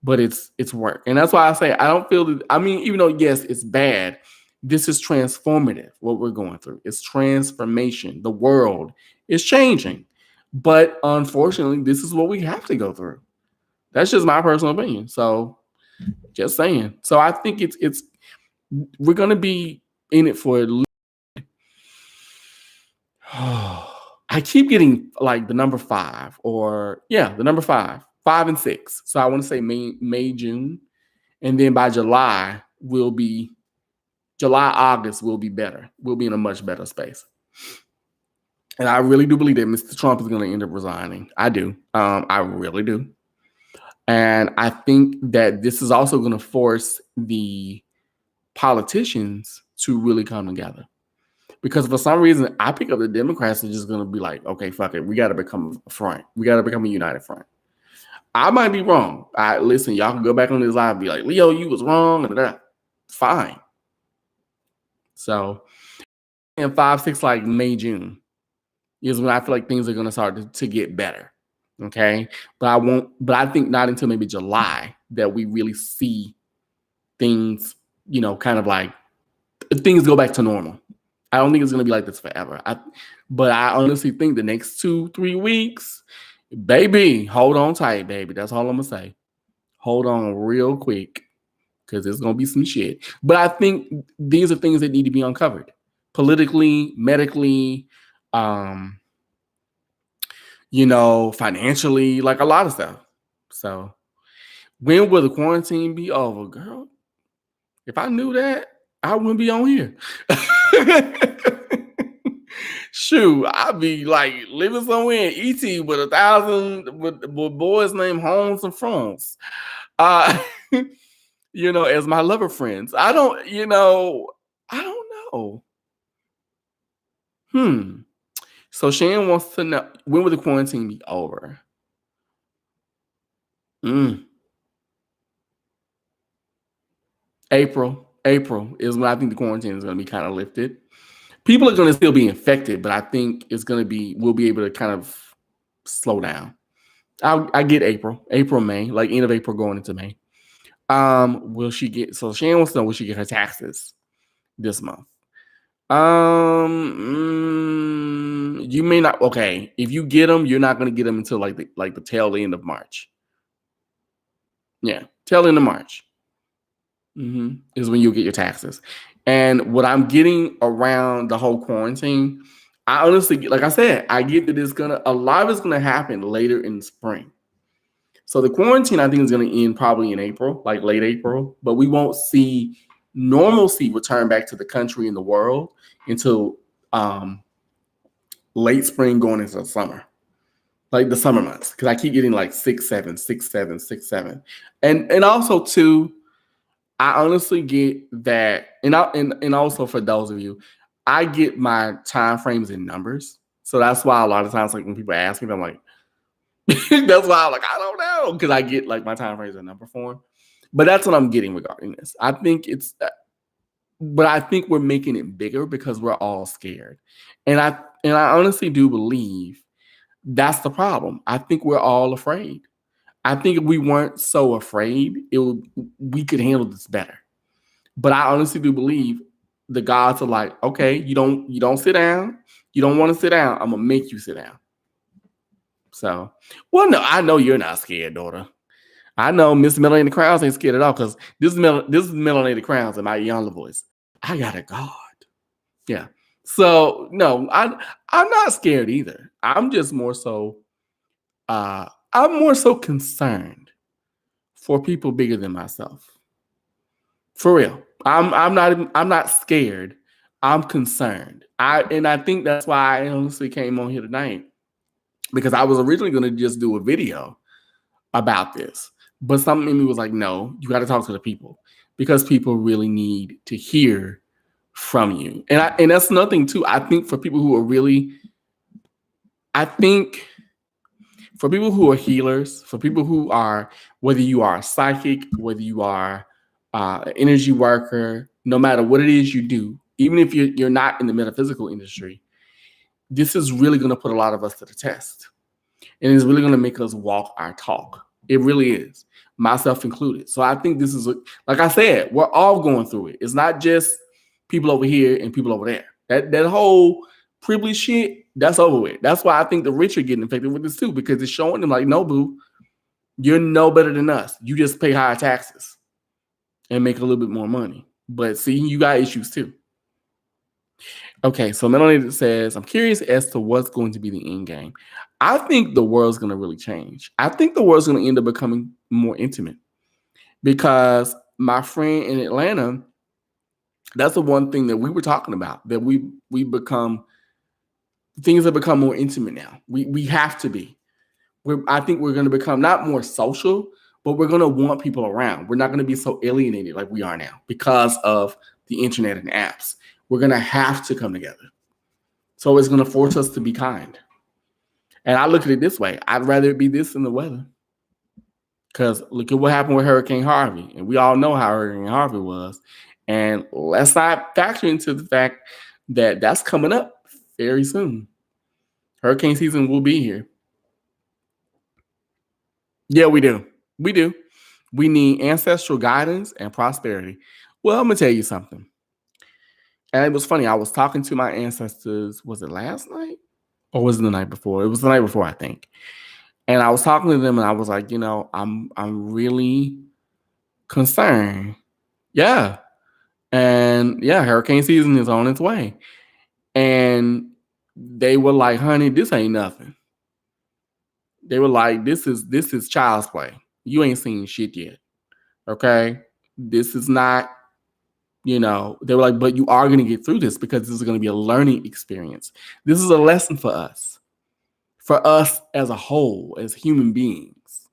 but it's work. And that's why I say I don't feel that, I mean, even though yes, it's bad, this is transformative, what we're going through. It's transformation. The world is changing. But unfortunately, this is what we have to go through. That's just my personal opinion. So just saying. So I think it's we're gonna be in it for at least I keep getting like the number 5 or the number 5, 5 and 6. So I want to say May, June. And then by July, August will be better. We'll be in a much better space. And I really do believe that Mr. Trump is going to end up resigning. I do. I really do. And I think that this is also going to force the politicians to really come together. Because for some reason, I pick up the Democrats are just going to be like, okay, fuck it. We got to become a front. We got to become a united front. I might be wrong. Listen, y'all can go back on this live and be like, Leo, you was wrong. And that. Fine. So, in 5, 6, like May, June is when I feel like things are going to start to get better. Okay. But I think not until maybe July that we really see things, kind of like things go back to normal. I don't think it's going to be like this forever. But I honestly think the next 2-3 weeks, baby, hold on tight, baby. That's all I'm going to say. Hold on real quick because there's going to be some shit. But I think these are things that need to be uncovered politically, medically, financially, like a lot of stuff. So when will the quarantine be over, girl? If I knew that, I wouldn't be on here. Shoot, I'd be like living somewhere in ET with 1,000 with boys named Holmes and France. As my lover friends. I don't know. So Shan wants to know, when will the quarantine be over? April is when I think the quarantine is going to be kind of lifted. People are going to still be infected, but I think we'll be able to kind of slow down. I get April, May, like end of April going into May. Will she get? So Shannon wants to know, will she get her taxes this month? You may not. Okay, if you get them, you're not going to get them until like the tail end of March. Yeah, tail end of March is when you'll get your taxes. And what I'm getting around the whole quarantine, I honestly, like I said, I get that a lot of it's gonna happen later in the spring. So the quarantine, I think, is going to end probably in April, like late April, but we won't see normalcy return back to the country and the world until late spring going into the summer, like the summer months. Because I keep getting like 6-7, 6-7, 6-7, and also too, I honestly get that, and also for those of you, I get my time frames in numbers, so that's why a lot of times, like when people ask me, I'm like. That's why I'm like, I don't know, because I get like my time frames in number form. But that's what I'm getting regarding this. I think but I think we're making it bigger because we're all scared. And I honestly do believe that's the problem. I think we're all afraid. I think if we weren't so afraid, we could handle this better. But I honestly do believe the gods are like, okay, you don't sit down. You don't want to sit down. I'm gonna make you sit down. So, well, no, I know you're not scared, daughter. I know Miss Melanie Crowns ain't scared at all because this is Melanie Crowns in my younger voice. I got a God. Yeah. So no, I'm not scared either. I'm just more so I'm more so concerned for people bigger than myself. For real. I'm not scared. I'm concerned. I think that's why I honestly came on here tonight. Because I was originally going to just do a video about this. But something in me was like, no, you got to talk to the people. Because people really need to hear from you. And that's nothing too. I think for people who are healers, for people who are, whether you are a psychic, whether you are an energy worker, no matter what it is you do, even if you're not in the metaphysical industry, this is really going to put a lot of us to the test. And it's really going to make us walk our talk. It really is, myself included. So I think this is, like I said, we're all going through it. It's not just people over here and people over there. That whole privilege shit, that's over with. That's why I think the rich are getting infected with this too, because it's showing them like, no, boo, you're no better than us. You just pay higher taxes and make a little bit more money. But see, you got issues too. Okay, so Melanie says, I'm curious as to what's going to be the end game. I think the world's going to really change. I think the world's going to end up becoming more intimate because my friend in Atlanta, that's the one thing that we were talking about, that things have become more intimate now. We have to be. I think we're going to become not more social, but we're going to want people around. We're not going to be so alienated like we are now because of the internet and apps. We're going to have to come together. So it's going to force us to be kind. And I look at it this way. I'd rather it be this than the weather. Because look at what happened with Hurricane Harvey. And we all know how Hurricane Harvey was. And let's not factor into the fact that that's coming up very soon. Hurricane season will be here. Yeah, we do. We do. We need ancestral guidance and prosperity. Well, I'm going to tell you something. And it was funny. I was talking to my ancestors. Was it last night? Or was it the night before? It was the night before, I think. And I was talking to them and I was like, I'm really concerned. Yeah. And yeah, hurricane season is on its way. And they were like, honey, this ain't nothing. They were like, this is child's play. You ain't seen shit yet. Okay? This is not, they were like, but you are going to get through this because this is going to be a learning experience. This is a lesson for us as a whole, as human beings.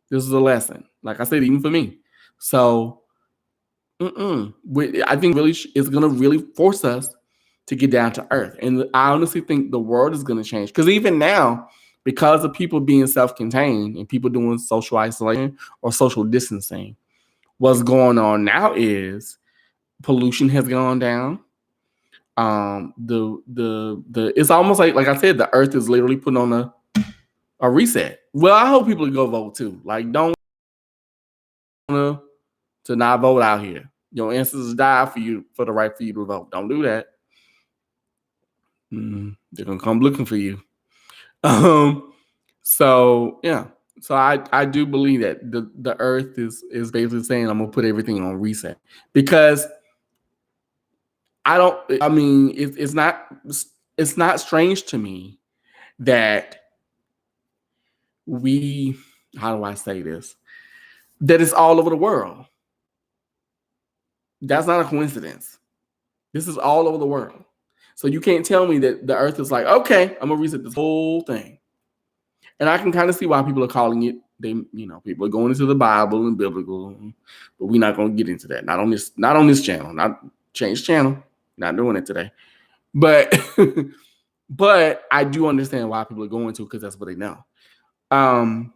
This is a lesson. Like I said, even for me. So, I think really it's going to really force us to get down to earth. And I honestly think the world is going to change. Because even now, because of people being self-contained and people doing social isolation or social distancing, what's going on now is pollution has gone down. The it's almost like I said, the earth is literally putting on a reset. Well, I hope people go vote too. Like, don't to not vote out here. Your ancestors died for the right for you to vote. Don't do that. They're gonna come looking for you. So yeah. So I do believe that the earth is basically saying I'm gonna put everything on reset, because it's not strange to me that how do I say this? That it's all over the world. That's not a coincidence. This is all over the world. So you can't tell me that the earth is like, okay, I'm gonna reset this whole thing. And I can kind of see why people are calling it. People are going into the Bible and biblical, but we're not gonna get into that. Not on this channel. Not change channel. Not doing it today. But but I do understand why people are going to, because that's what they know. And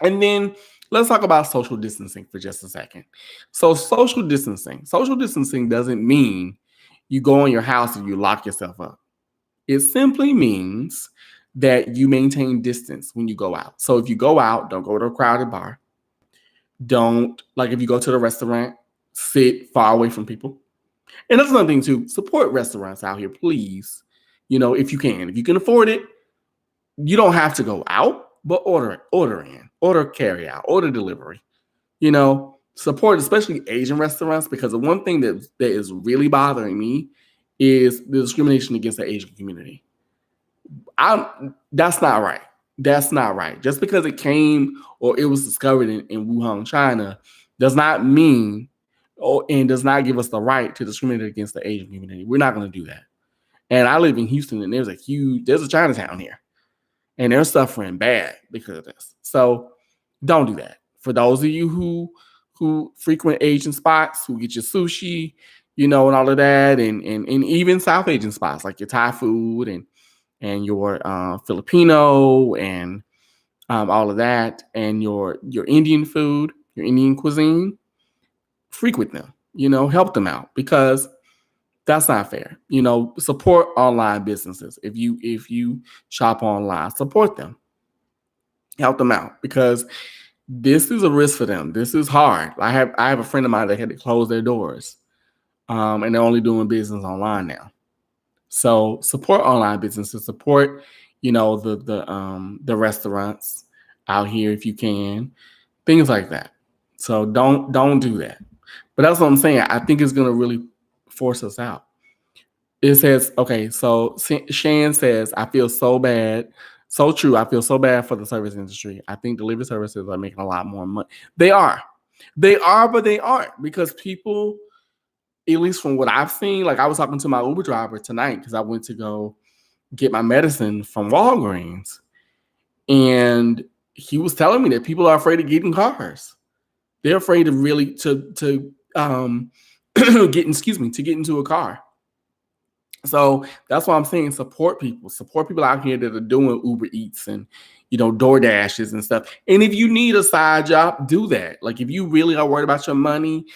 then let's talk about social distancing for just a second. So social distancing doesn't mean you go in your house and you lock yourself up. It simply means that you maintain distance when you go out. So if you go out, don't go to a crowded bar. Don't, like, if you go to the restaurant, sit far away from people. And that's another thing too. Support restaurants out here, please. If you can. If you can afford it, you don't have to go out, but order in, order carry out, order delivery. Support especially Asian restaurants, because the one thing that is really bothering me is the discrimination against the Asian community. That's not right. That's not right. Just because it came or it was discovered in Wuhan, China, does not mean and does not give us the right to discriminate against the Asian community. We're not going to do that. And I live in Houston, and there's a Chinatown here, and they're suffering bad because of this. So don't do that. For those of you who frequent Asian spots, who get your sushi, and all of that, and even South Asian spots like your Thai food and your Filipino and all of that, and your Indian food, your Indian cuisine, frequent them. Help them out, because that's not fair. Support online businesses. If you shop online, support them. Help them out, because this is a risk for them. This is hard. I have a friend of mine that had to close their doors, and they're only doing business online now. So support online businesses. Support, the restaurants out here if you can, things like that. So don't do that. But that's what I'm saying. I think it's gonna really force us out. It says, okay, so Shan says, I feel so bad. So true. I feel so bad for the service industry. I think delivery services are making a lot more money. They are, but they aren't, because people, at least from what I've seen, like I was talking to my Uber driver tonight because I went to go get my medicine from Walgreens, and he was telling me that people are afraid of getting cars. They're afraid of really to get into a car. So that's why I'm saying support people out here that are doing Uber Eats and DoorDashes and stuff. And if you need a side job, do that. Like, if you really are worried about your money,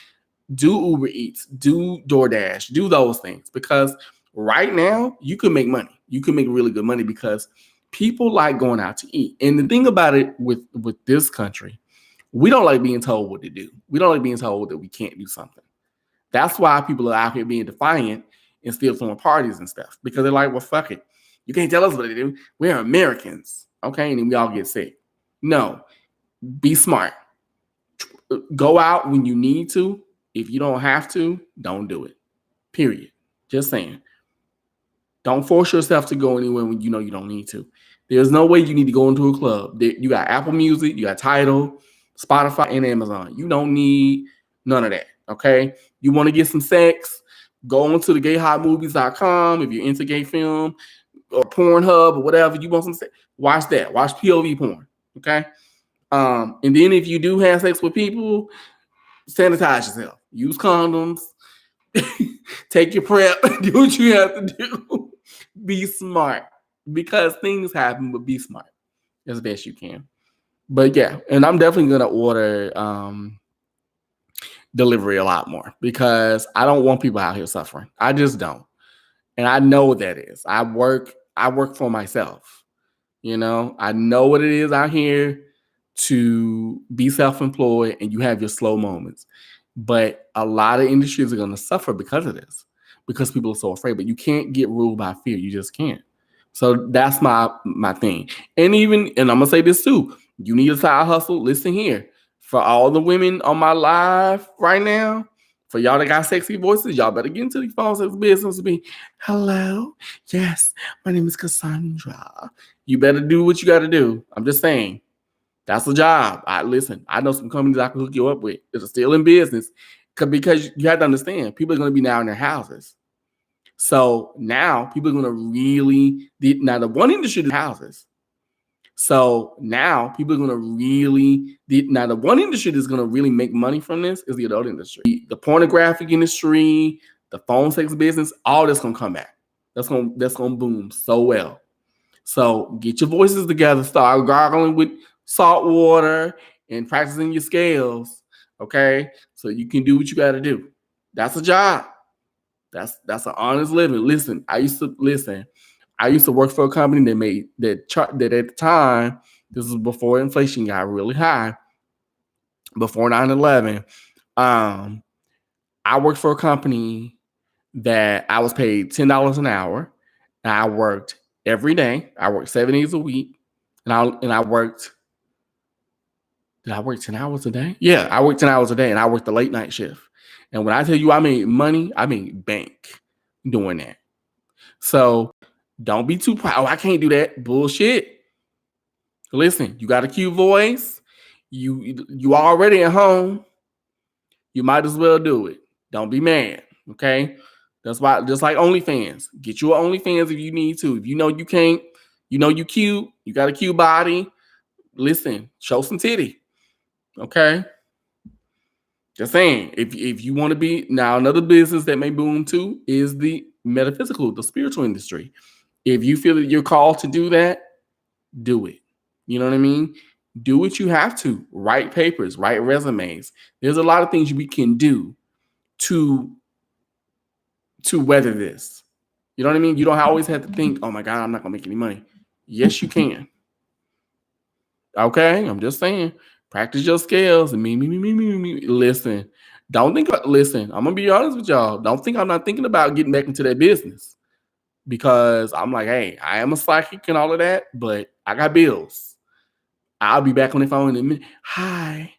do Uber Eats, do DoorDash, do those things, because right now you can make money. You can make really good money because people like going out to eat. And the thing about it with this country, we don't like being told what to do. We don't like being told that we can't do something. That's why people are out here being defiant and still throwing parties and stuff, because they're like, well, fuck it. You can't tell us what to do. We're Americans. Okay. And then we all get sick. No, be smart. Go out when you need to. If you don't have to, don't do it. Period. Just saying. Don't force yourself to go anywhere when you know you don't need to. There's no way you need to go into a club. You got Apple Music, you got Tidal, Spotify, and Amazon. You don't need none of that. Okay. You want to get some sex? Go on to the gayhotmovies.com if you're into gay film, or Pornhub, or whatever. You want some sex, watch that. Watch POV porn. Okay. And then if you do have sex with people, sanitize yourself. Use condoms. Take your prep. Do what you have to do. Be smart, because things happen, but be smart as best you can. But yeah, and I'm definitely gonna order delivery a lot more, because I don't want people out here suffering. I just don't. And I know what that is. I work for myself. I know what it is out here to be self-employed, and you have your slow moments. But a lot of industries are going to suffer because of this, because people are so afraid. But you can't get ruled by fear. You just can't. So that's my thing. And I'm gonna say this too. You need a side hustle. Listen here. For all the women on my live right now, for y'all that got sexy voices, y'all better get into these phones as business to be. Hello. Yes, my name is Cassandra. You better do what you got to do. I'm just saying. That's a job. Listen, I know some companies I can hook you up with that are still in business, because you have to understand, people are going to be now in their houses. So now people are going to really, now the one industry is houses. So now people are going to really, now the one industry that's going to really make money from this is the adult industry. The pornographic industry, the phone sex business, all that's going to come back. That's going to boom so well. So get your voices together, start gargling with salt water and practicing your scales, okay? So you can do what you got to do. That's a job. That's an honest living. Listen, I used to work for a company that at the time, this was before inflation got really high, before 9/11. I worked for a company that I was paid $10 an hour, and I worked every day. I worked 7 days a week, and I worked. Did I work 10 hours a day? Yeah, I worked 10 hours a day, and I worked the late night shift. And when I tell you I made money, I made bank doing that. So don't be too proud. Oh, I can't do that. Bullshit. Listen, you got a cute voice. You already at home. You might as well do it. Don't be mad. Okay. That's why, just like OnlyFans. Get you an OnlyFans if you need to. If you know you can't, you cute, you got a cute body. Listen, show some titty. Okay. Just saying, if you want to be, now another business that may boom too is the metaphysical, the spiritual industry. If you feel that you're called to do that, do it. You know what I mean? Do what you have to. Write papers, write resumes. There's a lot of things we can do to weather this. You know what I mean? You don't always have to think, oh my God, I'm not gonna make any money. Yes, you can. Okay, I'm just saying, practice your skills and me. Listen, listen, I'm gonna be honest with y'all. Don't think I'm not thinking about getting back into that business, because I'm like, hey, I am a psychic and all of that, but I got bills. I'll be back on the phone in a minute. Hi,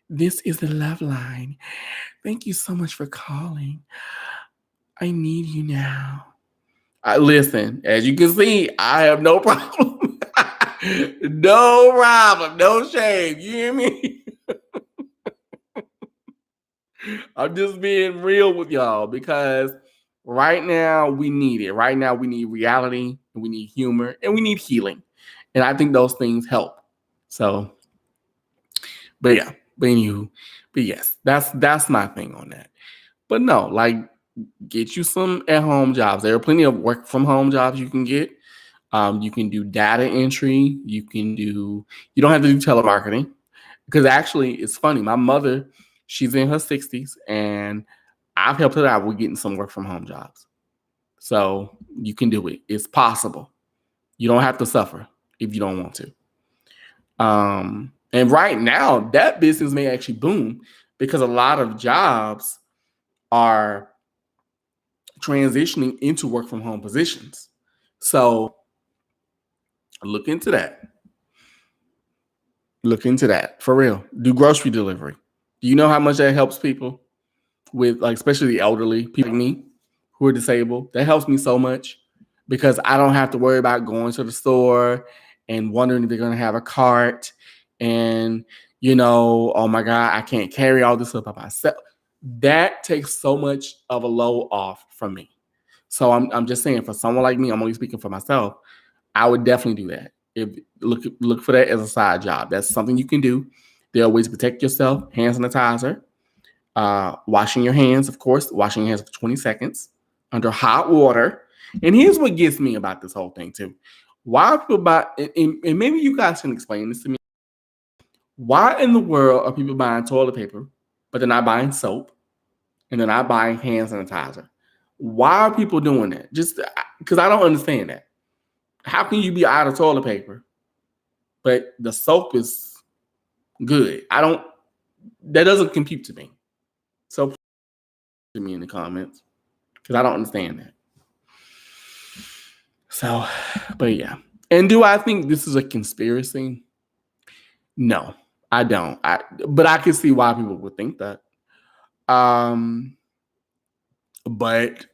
this is the Love Line. Thank you so much for calling. I need you now. Listen, as you can see, I have no problem. No problem, no shame. You hear me? I'm just being real with y'all, because right now we need it. Right now we need reality, and we need humor, and we need healing. And I think those things help. So, but yeah, but yes, that's my thing on that. But no, like, get you some at-home jobs. There are plenty of work-from-home jobs you can get. You can do data entry. You don't have to do telemarketing, because actually it's funny. My mother, she's in her 60s, and I've helped her out with getting some work-from-home jobs. So you can do it. It's possible. You don't have to suffer if you don't want to. And right now, that business may actually boom, because a lot of jobs are transitioning into work from home positions. So look into that. Look into that for real. Do grocery delivery. Do you know how much that helps people with, like, especially the elderly, people like me who are disabled? That helps me so much, because I don't have to worry about going to the store and wondering if they're going to have a cart, and oh my God, I can't carry all this stuff by myself. That takes so much of a load off from me. So I'm just saying, for someone like me, I'm only speaking for myself, I would definitely do that. Look for that as a side job. That's something you can do. There are ways to protect yourself. Hand sanitizer, washing your hands, of course, washing your hands for 20 seconds under hot water. And here's what gets me about this whole thing too. Why people buy, and maybe you guys can explain this to me. Why in the world are people buying toilet paper, but they're not buying soap, and they're not buying hand sanitizer? Why are people doing that? Just because I don't understand that. How can you be out of toilet paper, but the soap is good? That doesn't compute to me. So to me in the comments because I don't understand that. So, but yeah. And do I think this is a conspiracy? No, I don't. But I can see why people would think that. But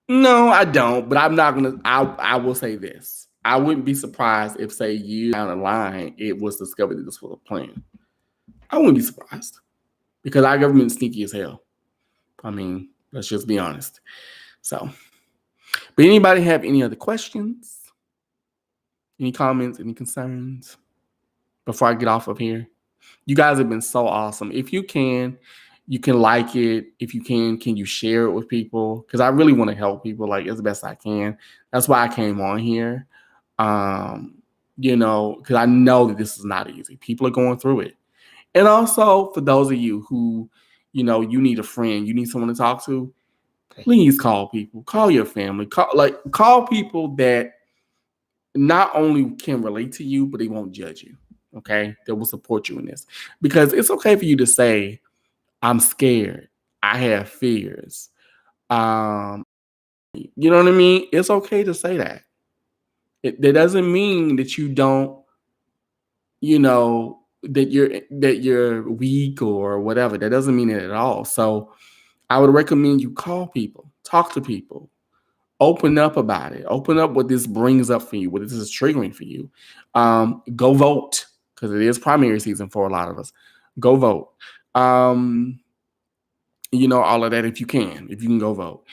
no, I don't. But I'm not gonna. I will say this. I wouldn't be surprised if, say, years down the line, it was discovered that this was a plan. I wouldn't be surprised because our government's sneaky as hell. I mean, let's just be honest. So, but anybody have any other questions? Any comments? Any concerns? Before I get off of here, you guys have been so awesome. If you can like it. If you can you share it with people? Because I really want to help people like as best I can. That's why I came on here. Because I know that this is not easy. People are going through it. And also for those of you who, you need a friend, you need someone to talk to, please call people. Call your family. Call people that not only can relate to you, but they won't judge you. Okay? That will support you in this. Because it's okay for you to say, I'm scared. I have fears. You know what I mean? It's okay to say that. That doesn't mean that you don't, that you're weak or whatever. That doesn't mean it at all. So I would recommend you call people, talk to people, open up about it. Open up what this brings up for you, what this is triggering for you. Go vote because it is primary season for a lot of us. Go vote. All of that if you can go vote.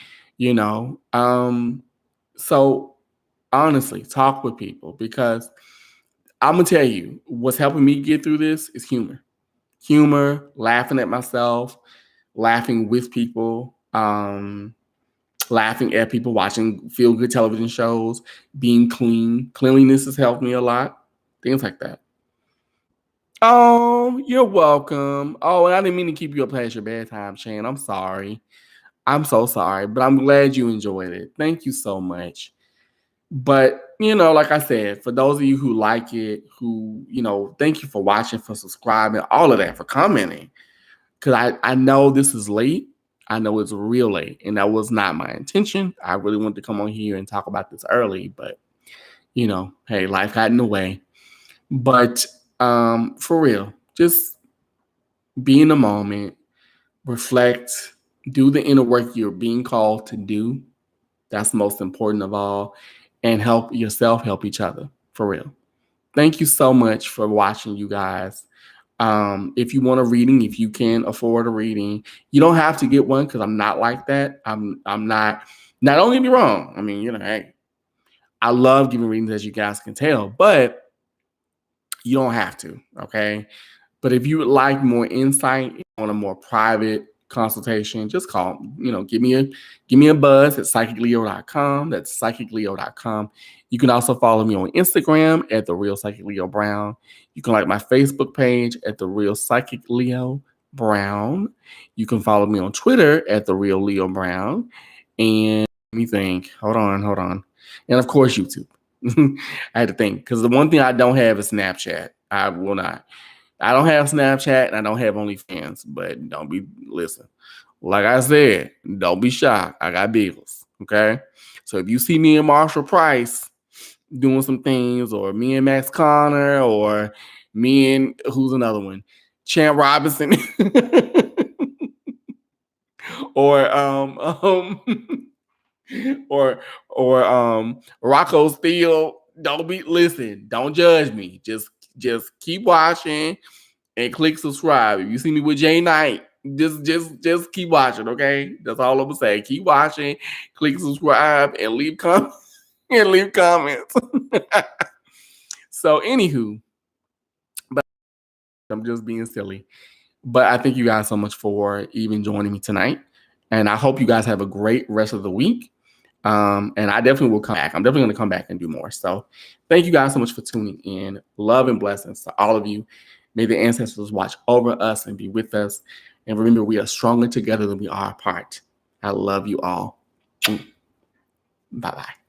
So honestly, talk with people because I'm gonna tell you what's helping me get through this is humor, laughing at myself, laughing with people, laughing at people, watching feel good television shows, being clean. Cleanliness has helped me a lot. Things like that. Oh, you're welcome. Oh, and I didn't mean to keep you up past your bedtime, Shane. I'm sorry. I'm so sorry, but I'm glad you enjoyed it. Thank you so much. But, like I said, for those of you who like it, who, thank you for watching, for subscribing, all of that, for commenting. Because I know this is late. I know it's real late, and that was not my intention. I really wanted to come on here and talk about this early, but, hey, life got in the way. But for real, just be in the moment, reflect, do the inner work you're being called to do. That's most important of all. And help yourself, help each other, for real. Thank you so much for watching, you guys. If you want a reading, if you can afford a reading, you don't have to get one because I'm not like that. I'm not. Now, don't get me wrong. I mean, hey, I love giving readings, as you guys can tell, but you don't have to. Okay. But if you would like more insight on a more private consultation, just call, give me a buzz at psychicleo.com. That's psychicleo.com. You can also follow me on Instagram at The Real Psychic Leo Brown. You can like my Facebook page at The Real Psychic Leo Brown. You can follow me on Twitter at The Real Leo Brown. And let me think. Hold on. And of course, YouTube. I had to think because the one thing I don't have is Snapchat. I will not. I don't have Snapchat and I don't have OnlyFans, but listen, like I said, don't be shocked. I got bills, okay? So if you see me and Marshall Price doing some things, or me and Max Connor, or me and, who's another one? Champ Robinson, or Rocco Steele, don't judge me. Just keep watching and click subscribe. If you see me with Jay Knight, just keep watching, okay? That's all I'm gonna say. Keep watching, click subscribe, and leave comments. So, anywho, but I'm just being silly. But I thank you guys so much for even joining me tonight, and I hope you guys have a great rest of the week. And I definitely will come back. I'm definitely going to come back and do more. So, thank you guys so much for tuning in. Love and blessings to all of you. May the ancestors watch over us and be with us. And remember, we are stronger together than we are apart. I love you all. Bye-bye.